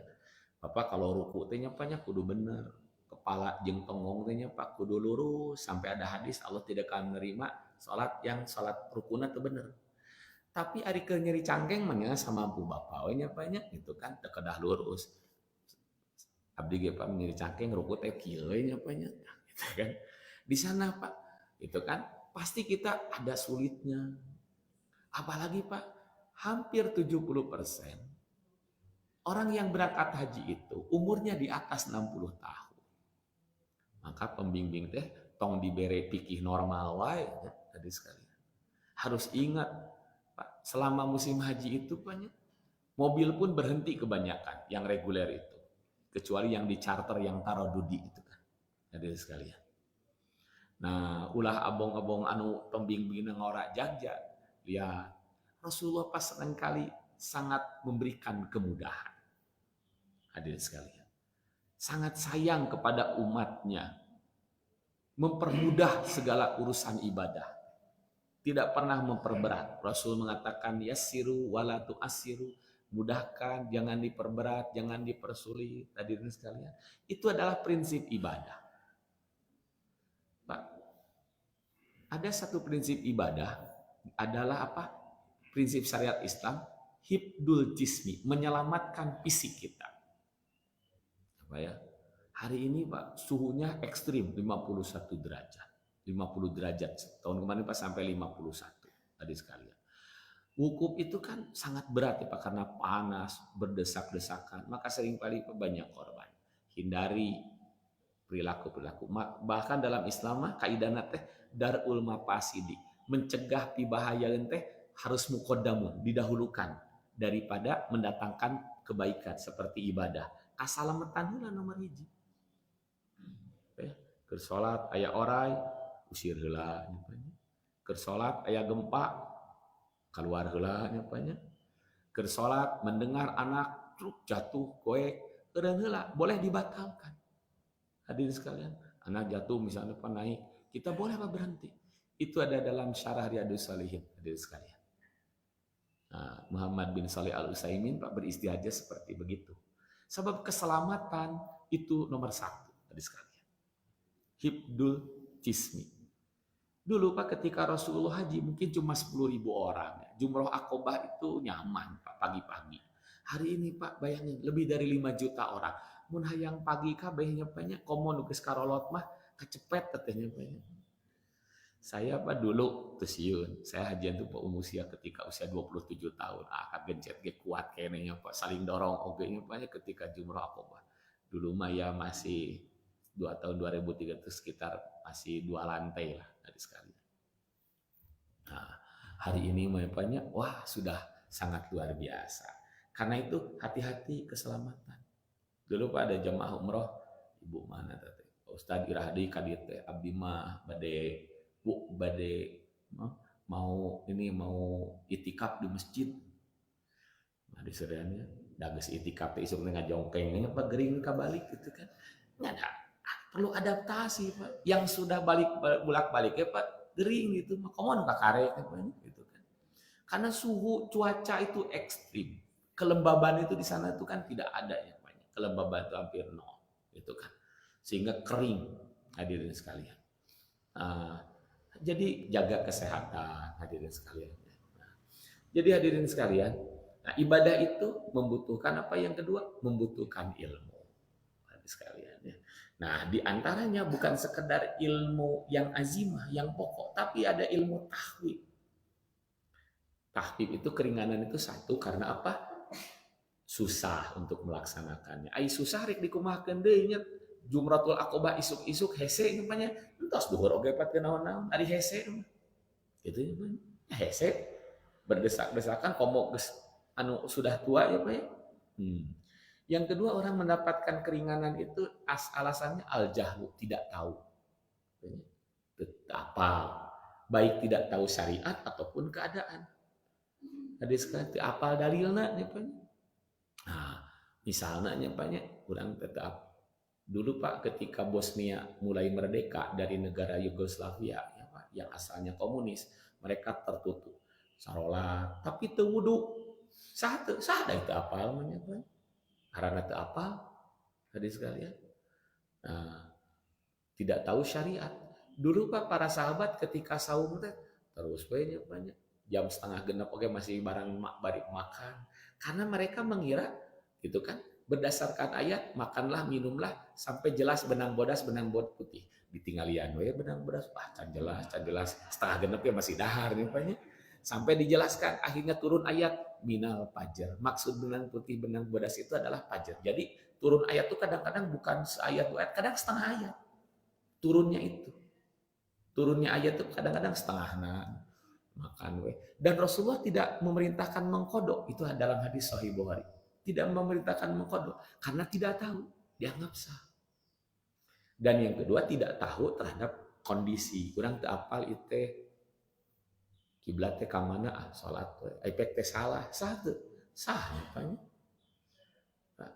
Bapak kalau ruku teh nyapanya kudu bener. Kepala jeung tongong teh Pak kudu lurus, sampai ada hadis Allah tidak akan menerima salat rukuna teu bener. Tapi ari keur nyeri cangkeng mah sama mampu bapak we nyapanya gitu kan teu kedah lurus. Abdi ge Pak nyeri cangkeng ruku teh kieu we nyapanya gitu kan. Di sana Pak itu kan pasti kita ada sulitnya. Apalagi Pak hampir 70% orang yang berangkat haji itu umurnya di atas 60 tahun. Maka pembimbing teh tong dibere pikih normal wae tadi sekalian. Harus ingat, Pak, selama musim haji itu banyak mobil pun berhenti kebanyakan yang reguler itu. Kecuali yang di charter yang tarodudi itu kan. Tadi sekalian. Nah, ulah abong-abong anu pembimbing ngora jagja. Lihat, Rasulullah pas seringkali sangat memberikan kemudahan. Hadirin sekalian, sangat sayang kepada umatnya, mempermudah segala urusan ibadah, tidak pernah memperberat. Rasul mengatakan yassiru wala tu'assiru, mudahkan, jangan diperberat, jangan dipersulit. Hadirin sekalian, itu adalah prinsip ibadah. Pak, ada satu prinsip ibadah adalah apa? Prinsip syariat Islam, hibdul jismi, menyelamatkan fisik kita. Apa ya? Hari ini Pak suhunya ekstrim 51 derajat. 50 derajat. Tahun kemarin Pak sampai 51 tadi sekalian. Wukuf itu kan sangat berat ya Pak karena panas, berdesak-desakan, maka seringkali Pak banyak korban. Hindari perilaku-perilaku. Bahkan dalam Islam mah kaidahna teh darul mafasidi, mencegah pi bahaya teh harus muqaddamun, didahulukan daripada mendatangkan kebaikan seperti ibadah. Kasalamatan heula nomor hiji. Keur salat aya orai, usir heula nyapanya. Keur salat aya gempa, keluar heula nyapanya. Keur salat mendengar anak truk jatuh goek, eureun heula, boleh dibatalkan. Hadirin sekalian, anak jatuh misalnya Pak naik, kita boleh Pak berhenti. Itu ada dalam syarah Riyadhus Shalihin, hadirin sekalian. Nah, Muhammad bin Shalih Al-Utsaimin Pak beristihad seperti begitu. Sebab keselamatan itu nomor satu, hadirin sekalian. Hibdul jismi. Dulu Pak ketika Rasulullah haji mungkin cuma 10.000 orang. Jumroh Aqobah itu nyaman Pak pagi-pagi. Hari ini Pak bayangin lebih dari 5 juta orang. Mun hayang pagi kabeh nyepanya komo nu geus karolot mah kecepet teh nyepanya. Saya Pak dulu teu sieun. Saya hajian tuh Pak usia ketika usia 27 tahun. Kagencet ge kuat kenenya Pak saling dorong oge nyepanya ketika Jumroh Aqobah. Dulu mah ya masih 2 tahun 2003 itu sekitar masih 2 lantai lah tadi sekali. Nah, hari ini banyak, wah sudah sangat luar biasa. Karena itu hati-hati keselamatan. Dulu Pak ada jamaah umroh, ibu mana tadi? Ustadz Irahdi kadir teh abdi mah bade mau itikaf di masjid. Nah diseriannya dages itikaf teh isuk ngajongkengnya Pak gering kabalik gitu kan. Enggak ada. Perlu adaptasi Pak. Yang sudah bolak-balik ya Pak gering gitu, makomon Pak karek gitu kan. Karena suhu cuaca itu ekstrim. Kelembaban itu di sana itu kan tidak ada ya Pak. Kelembaban itu hampir nol gitu kan. Sehingga kering hadirin sekalian. Jadi jaga kesehatan hadirin sekalian. Jadi hadirin sekalian, ibadah itu membutuhkan apa yang kedua? Membutuhkan ilmu. Hadirin sekalian ya. Nah, di antaranya bukan sekedar ilmu yang azimah, yang pokok, tapi ada ilmu tahwib. Tahwib itu keringanan itu satu karena apa? Susah untuk melaksanakannya. Ai susah rek dikumahakeun deui nya Jumratul Aqobah isuk-isuk hese namanya. Entos duhur oge pat naon-naon ari hese. Gitu ya. Hese berdesak-desakan komo geus anu sudah tua ya Pak ya. Yang kedua orang mendapatkan keringanan itu alasannya al-jahlu, tidak tahu. Apa? Baik tidak tahu syariat ataupun keadaan. Tadi sekali apal dalilna nih Pak. Nah, misalnya Pak kurang tetap dulu Pak ketika Bosnia mulai merdeka dari negara Yugoslavia ya Pak, yang asalnya komunis, mereka tertutup. Sarolat, tapi teu wudu. Sah itu apal namanya Pak. Karena itu apa? Tadi sekalian. Nah, tidak tahu syariat. Dulu Pak para sahabat ketika saum terus banyak jam 8:30 oke masih barang bari makan. Karena mereka mengira gitu kan berdasarkan ayat makanlah minumlah sampai jelas benang bodas putih. Ditinggalian we benang bodas can jelas 8:30 ya masih dahar nih Pak. Sampai dijelaskan akhirnya turun ayat minal fajar. Maksud benang putih benang bodas itu adalah fajar. Jadi turun ayat itu kadang-kadang bukan seayat dua ayat, kadang setengah ayat. Turunnya itu. Turunnya ayat itu kadang-kadang setengahna makan we. Dan Rasulullah tidak memerintahkan mengkodok. Itu dalam hadis Sahih Bukhari. Tidak memerintahkan mengkodok karena tidak tahu, dianggap sah. Dan yang kedua tidak tahu terhadap kondisi. Kurang teu apal itu kiblat teh ka mana salat efek teh salah sah apanya. Nah,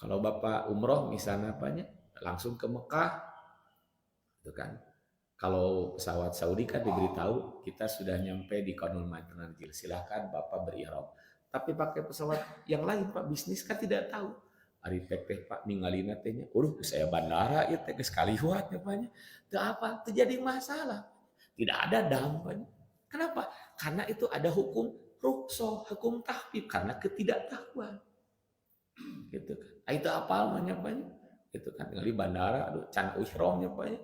kalau Bapak umroh misalnya apanya langsung ke Mekah itu kan. Kalau pesawat Saudi kan diberitahu kita sudah nyampe di Qanul Manazil, silakan Bapak berihram. Tapi pakai pesawat yang lain Pak bisnis kan tidak tahu. Ari teh Pak ningalina teh nya, saya bandara ieu teh geus kaliwat nya Pak nya. Teu apa terjadi masalah. Tidak ada dampaknya. Kenapa? Karena itu ada hukum rukhsah, hukum tahbib karena ketidaktahuan. Gitu kan. Itu apa namanya? Itu kan di bandara, aduh, can ihramnya Pak ya.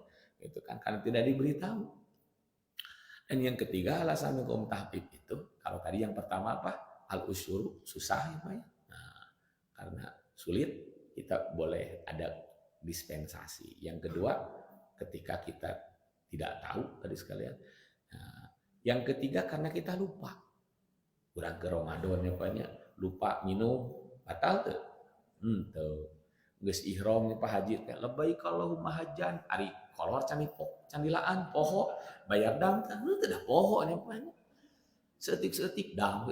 Itu kan karena tidak diberitahu. Dan yang ketiga alasan hukum tahqiq itu, kalau tadi yang pertama apa? Al-usyuru, susah ya Pak ya. Nah, karena sulit kita boleh ada dispensasi. Yang kedua, ketika kita tidak tahu tadi sekalian. Nah, yang ketiga karena kita lupa. Kurang ke Ramadan ya Pak ya, lupa minum, batal tuh. Tuh. Geus ihram nih Pak Haji teh lebaik Allahumma hajjan ari kolor candilaan poho bayar dam teh teu da poho nya Pak seetik-seetik dam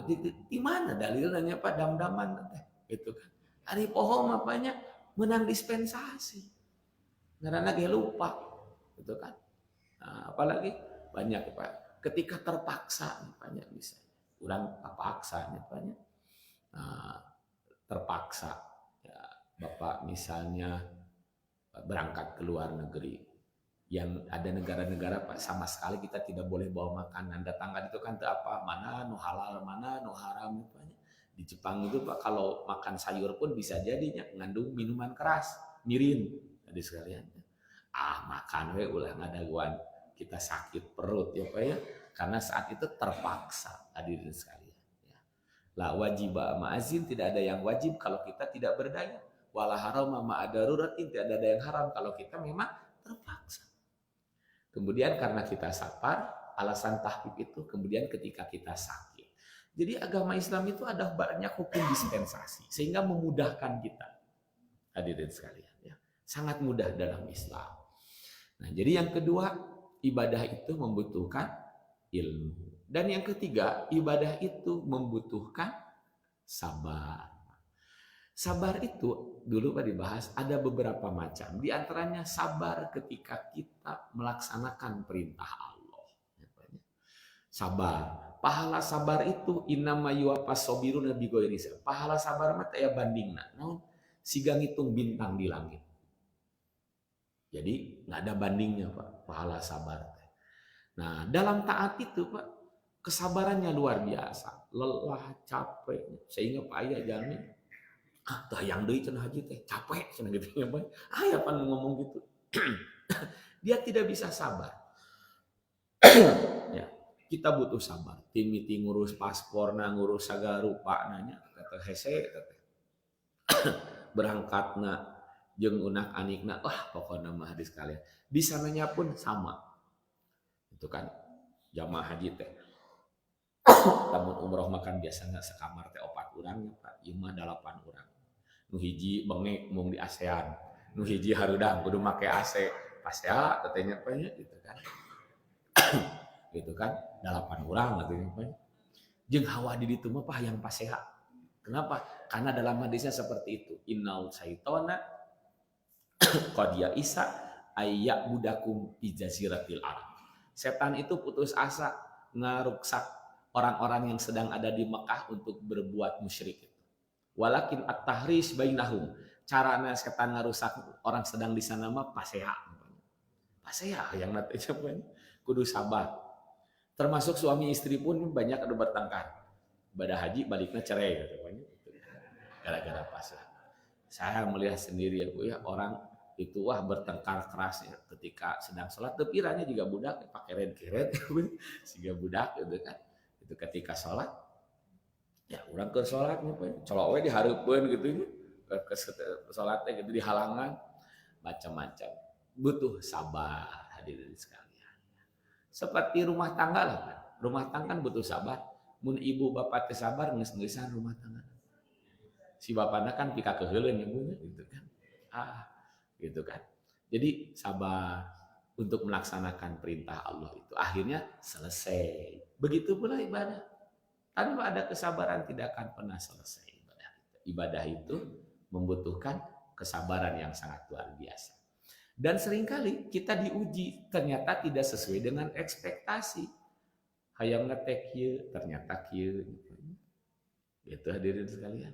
di mana dalilnya Pak dam-daman teh gitu kan ari poho mah Pak nya menang dispensasi ngaranna ge lupa gitu kan. Nah, apalagi banyak Pak ketika terpaksa nih Pak nya bisa urang terpaksa nih Pak nya. Nah, terpaksa Bapak misalnya berangkat ke luar negeri, yang ada negara-negara Pak sama sekali kita tidak boleh bawa makanan. Datangkan itu kan apa mana nu halal mana nu haram itu. Di Jepang itu Pak kalau makan sayur pun bisa jadinya mengandung minuman keras, mirin tadi sekalian. Makan we ulah ngadaguan kita sakit perut ya Pak ya, karena saat itu terpaksa hadirin sekalian. La wajiba ma'azin, tidak ada yang wajib kalau kita tidak berdaya. Wala harama ma'adaruratin, tidak ada yang haram kalau kita memang terpaksa. Kemudian karena kita sabar, alasan tahqiq itu kemudian ketika kita sakit. Jadi agama Islam itu ada banyak hukum dispensasi sehingga memudahkan kita. Hadirin sekalian ya. Sangat mudah dalam Islam. Nah, jadi yang kedua, ibadah itu membutuhkan ilmu. Dan yang ketiga, ibadah itu membutuhkan sabar. Sabar itu dulu Pak dibahas ada beberapa macam. Di antaranya sabar ketika kita melaksanakan perintah Allah. Sabar. Pahala sabar itu innama yuwaffas sabiruna bighairi hisab. Pahala sabar mah teh bandingna. Naon? Siga ngitung bintang di langit. Jadi nggak ada bandingnya Pak, pahala sabar. Nah, dalam taat itu Pak, kesabarannya luar biasa. Lelah, capek, sehingga Pak Ayah jamin yang deui cenah haji teh capek cenah gitu ya Pak. Aya pan ngomong gitu. Dia tidak bisa sabar. Ya, kita butuh sabar. Tim meeting ngurus pasporna, ngurus sagala rupa nanya kata hese kata. Berangkatna jeung unak anikna pokokna mah hadis kalian. Di sananya pun sama. Itu kan jamaah haji teh. Lamun umroh makan biasanya sekamar teh 4 urang ya Pak, ieu mah 8 urang. Nu hiji bengek mung di ASEAN, nu hiji harudang kudu make AC. Pas ya katanya Pak gitu kan. Gitu kan 8 urang katanya Pak. Jeung hawa di ditu mah yang paseha. Kenapa? Karena dalam hadisnya seperti itu. Innal syaitana qad ya'isa ayya budakum fi jaziratil arab. Setan itu putus asa ngaruksak orang-orang yang sedang ada di Mekah untuk berbuat musyrik. Walakin at-tahris bainahum. Carana setan ngarusak orang sedang di sana mah paseha. Paseha yang nanti siapa kudu sabar. Termasuk suami istri pun banyak ada bertengkar. Ibadah haji baliknya cerai gitu. Gara-gara paseha. Saya melihat sendiri ya Bu ya, orang itu bertengkar keras ya ketika sedang sholat. Tepiranya juga budak pakai red-keret sehingga budak gitu kan. Itu ketika sholat ya urang ke sholatnya colok we dihareupeun gitu ke sholatnya gitu di halangan macam-macam. Butuh sabar hadirin sekalian. Seperti rumah tangga lah kan. Rumah tangga kan butuh sabar. Mun ibu bapak teh sabar geus-geusan rumah tangga. Si bapakna kan pika keheuleuan ya Bu gitu kan. Gitu kan. Jadi sabar untuk melaksanakan perintah Allah itu akhirnya selesai. Begitu pula ibadah. Tanpa ada kesabaran tidak akan pernah selesai ibadah. Ibadah itu membutuhkan kesabaran yang sangat luar biasa. Dan seringkali kita diuji ternyata tidak sesuai dengan ekspektasi. Hayang ngetek kieu ternyata kieu gitu. Gitu hadirin sekalian.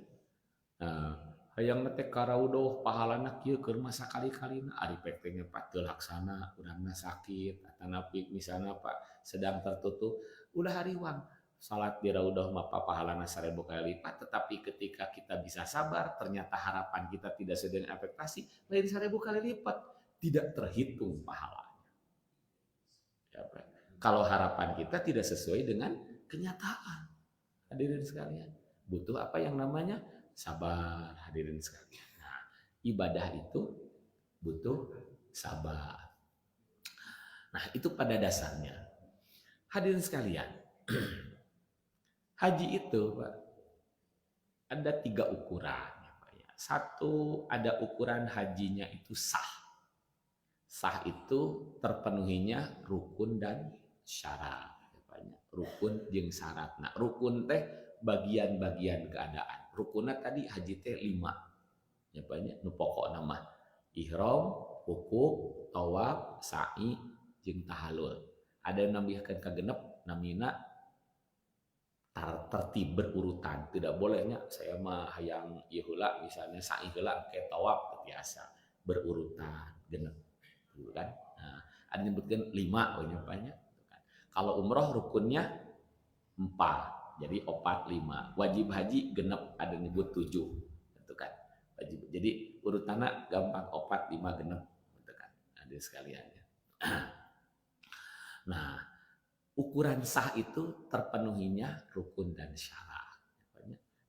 Nah, hayang ngetek karaudoh pahalana kieu keur masa kali-kalina ari pek teh Pak teu laksana urangna sakit atanapi misalna Pak sedang tertutup ulah hariwang salat di Raudhah maka pahalana 1000 kali lipat, tetapi ketika kita bisa sabar, ternyata harapan kita tidak sesuai dengan ekspektasi, lain 1000 kali lipat, tidak terhitung pahalanya. Ya, kalau harapan kita tidak sesuai dengan kenyataan, hadirin sekalian, butuh apa yang namanya sabar, hadirin sekalian. Nah, ibadah itu butuh sabar. Nah, itu pada dasarnya. Hadirin sekalian, haji itu Pak, ada 3 ukuran. Satu, ada ukuran hajinya itu sah. Sah itu terpenuhinya rukun dan syarat. Rukun jeung syarat. Nah, rukun teh bagian-bagian keadaan. Rukunnya tadi haji teh 5. Ya banyak nu pokok nama ihram, wukuf, tawaf, sa'i, jeung tahallul. Ada yang nambahkan ka genep namina tertib berurutan. Tidak bolehnya saya mah hayang ieu heula misalnya sa'i heula ke tawaf biasa berurutan genep gitu kan. Nah, ada nyebutkeun 5 we banyak gitu kan. Kalau umroh rukunnya 4. Jadi 4 5. Wajib haji genep ada nyebut 7 gitu kan. Wajib. Jadi urutannya gampang 4 5 genep gitu kan. Ada sekalian ya. Nah, ukuran sah itu terpenuhinya rukun dan syarat.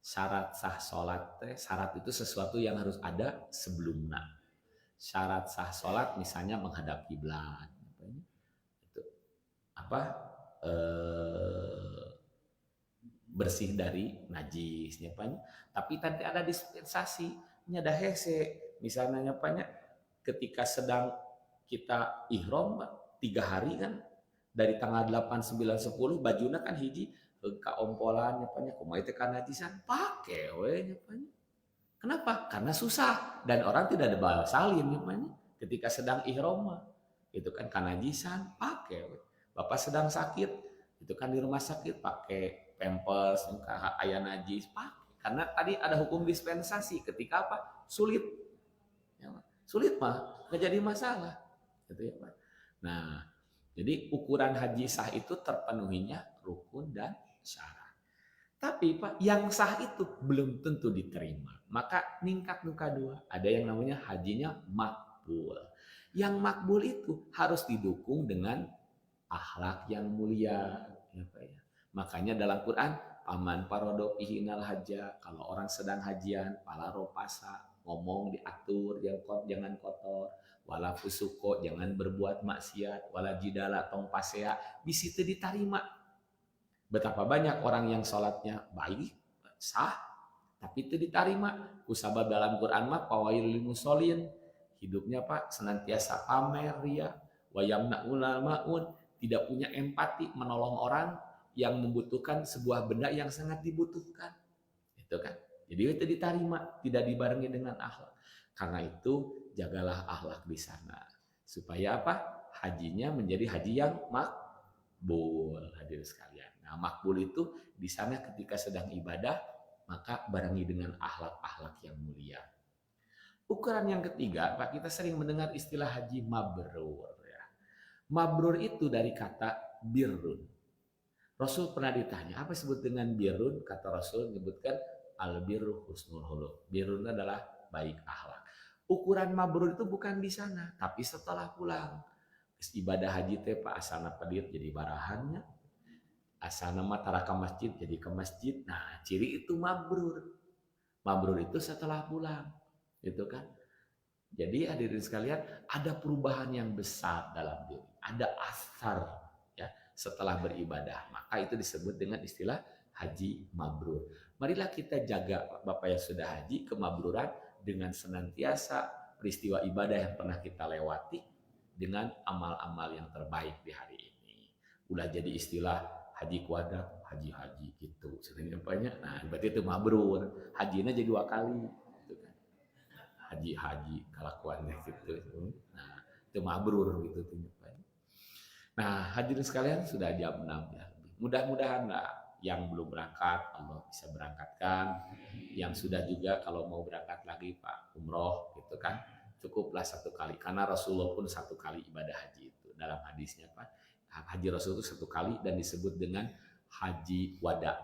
Syarat sah sholat, syarat itu sesuatu yang harus ada sebelumnya. Syarat sah sholat misalnya menghadap kiblat. Itu apa? Bersih dari najis, tapi tadi ada dispensasi, nyada hese, misalnya ketika sedang kita ihram 3 hari kan. Dari tanggal 8, 9, 10 bajuna kan hiji kaompolan kumaha teh kanajisan pake we Kenapa? Karena susah dan orang tidak ada bal salin ketika sedang ihram itu kan kanajisan pake we. Bapak sedang sakit itu kan di rumah sakit pakai pampers aya najis pakai. Karena tadi ada hukum dispensasi ketika apa? Sulit. Ya, sulit mah enggak jadi masalah gitu ya Pak. Nah, jadi ukuran haji sah itu terpenuhinya rukun dan syarat. Tapi Pak, yang sah itu belum tentu diterima. Maka ningkat nu kadua, ada yang namanya hajinya makbul. Yang makbul itu harus didukung dengan akhlak yang mulia, ya Pak ya. Makanya dalam Quran, paman parodo ihinal haja, kalau orang sedang hajian, palaro pasa, ngomong diatur, jangan kotor. Wala fusuko, jangan berbuat maksiat, wala jidala tong pasea, bisi teu ditarima. Betapa banyak orang yang sholatnya baik, sah, tapi teu ditarima. Kusabab dalam Quran mah pawailul lil musholin, hidupnya Pak senantiasa pamer ria, wa yamna ulamaun, tidak punya empati menolong orang yang membutuhkan sebuah benda yang sangat dibutuhkan. Itu kan. Jadi itu diterima, tidak dibarengi dengan akhlak. Karena itu jagalah akhlak di sana supaya apa? Hajinya menjadi haji yang makbul, hadirin sekalian. Nah, makbul itu di sana ketika sedang ibadah maka barengi dengan akhlak-akhlak yang mulia. Ukuran yang ketiga, Pak, kita sering mendengar istilah haji mabrur ya. Mabrur itu dari kata birrun. Rasul pernah ditanya, apa disebut dengan birrun? Kata Rasul menyebutkan al-birru husnul khuluq. Birrun adalah baik akhlak. Ukuran mabrur itu bukan di sana, tapi setelah pulang. Ibadah haji teh Pak asana pedir jadi barahannya. Asana mah tara ka masjid jadi ke masjid. Nah, ciri itu mabrur. Mabrur itu setelah pulang. Gitu kan? Jadi hadirin sekalian, ada perubahan yang besar dalam diri. Ada asar ya setelah beribadah. Maka itu disebut dengan istilah haji mabrur. Marilah kita jaga Bapak yang sudah haji kemabruran dengan senantiasa peristiwa ibadah yang pernah kita lewati dengan amal-amal yang terbaik di hari ini. Udah jadi istilah haji kuadrat, haji-haji gitu. Sebenarnya banyak. Nah, berarti itu mabrur. Hajinya jadi 2 kali gitu kan. Haji-haji kelakuannya gitu. Nah, itu mabrur gitu tuh. Nah, hadirin sekalian sudah jam 6 ya. Mudah-mudahan yang belum berangkat Allah bisa berangkatkan, yang sudah juga kalau mau berangkat lagi Pak umroh gitu kan cukuplah 1 kali karena Rasulullah pun 1 kali ibadah haji itu dalam hadisnya Pak haji Rasul itu 1 kali dan disebut dengan haji wada,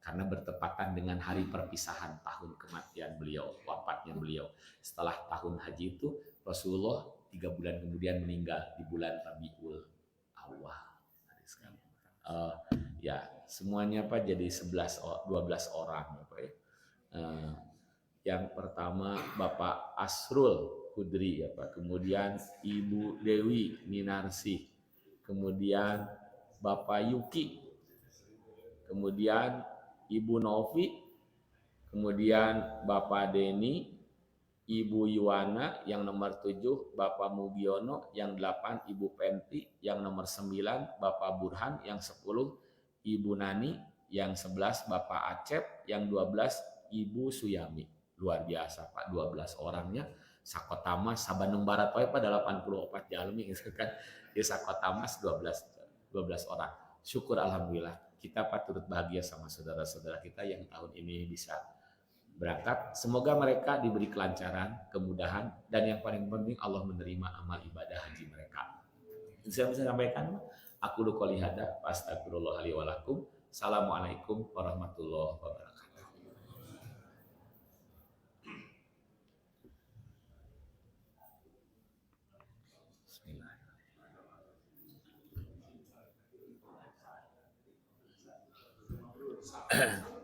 karena bertepatan dengan hari perpisahan tahun kematian beliau, wafatnya beliau. Setelah tahun haji itu Rasulullah 3 bulan kemudian meninggal di bulan Rabiul Awal. Ya, semuanya Pak jadi 12 orang Pak ya. Yang pertama Bapak Asrul Kudri ya Pak, kemudian Ibu Dewi Minarsi, kemudian Bapak Yuki, kemudian Ibu Novi, kemudian Bapak Deni, Ibu Yuwana, yang nomor 7 Bapak Mugiono, yang 8 Ibu Penti, yang nomor 9 Bapak Burhan, yang 10 Ibu Nani, yang 11 Bapak Acep, yang 12 Ibu Suyami. Luar biasa Pak, 12 orangnya Sakota Mas Bandung Barat Pak pada 84 jalmi gitu kan. Di Sakota Mas 12 orang. Syukur alhamdulillah. Kita Pak turut bahagia sama saudara-saudara kita yang tahun ini bisa berangkat. Semoga mereka diberi kelancaran, kemudahan, dan yang paling penting Allah menerima amal ibadah haji mereka. Saya bisa sampaikan, aku lu qouli hada, astagfirullah li wa lakum. Assalamualaikum warahmatullahi wabarakatuh. Bismillahirrahmanirrahim.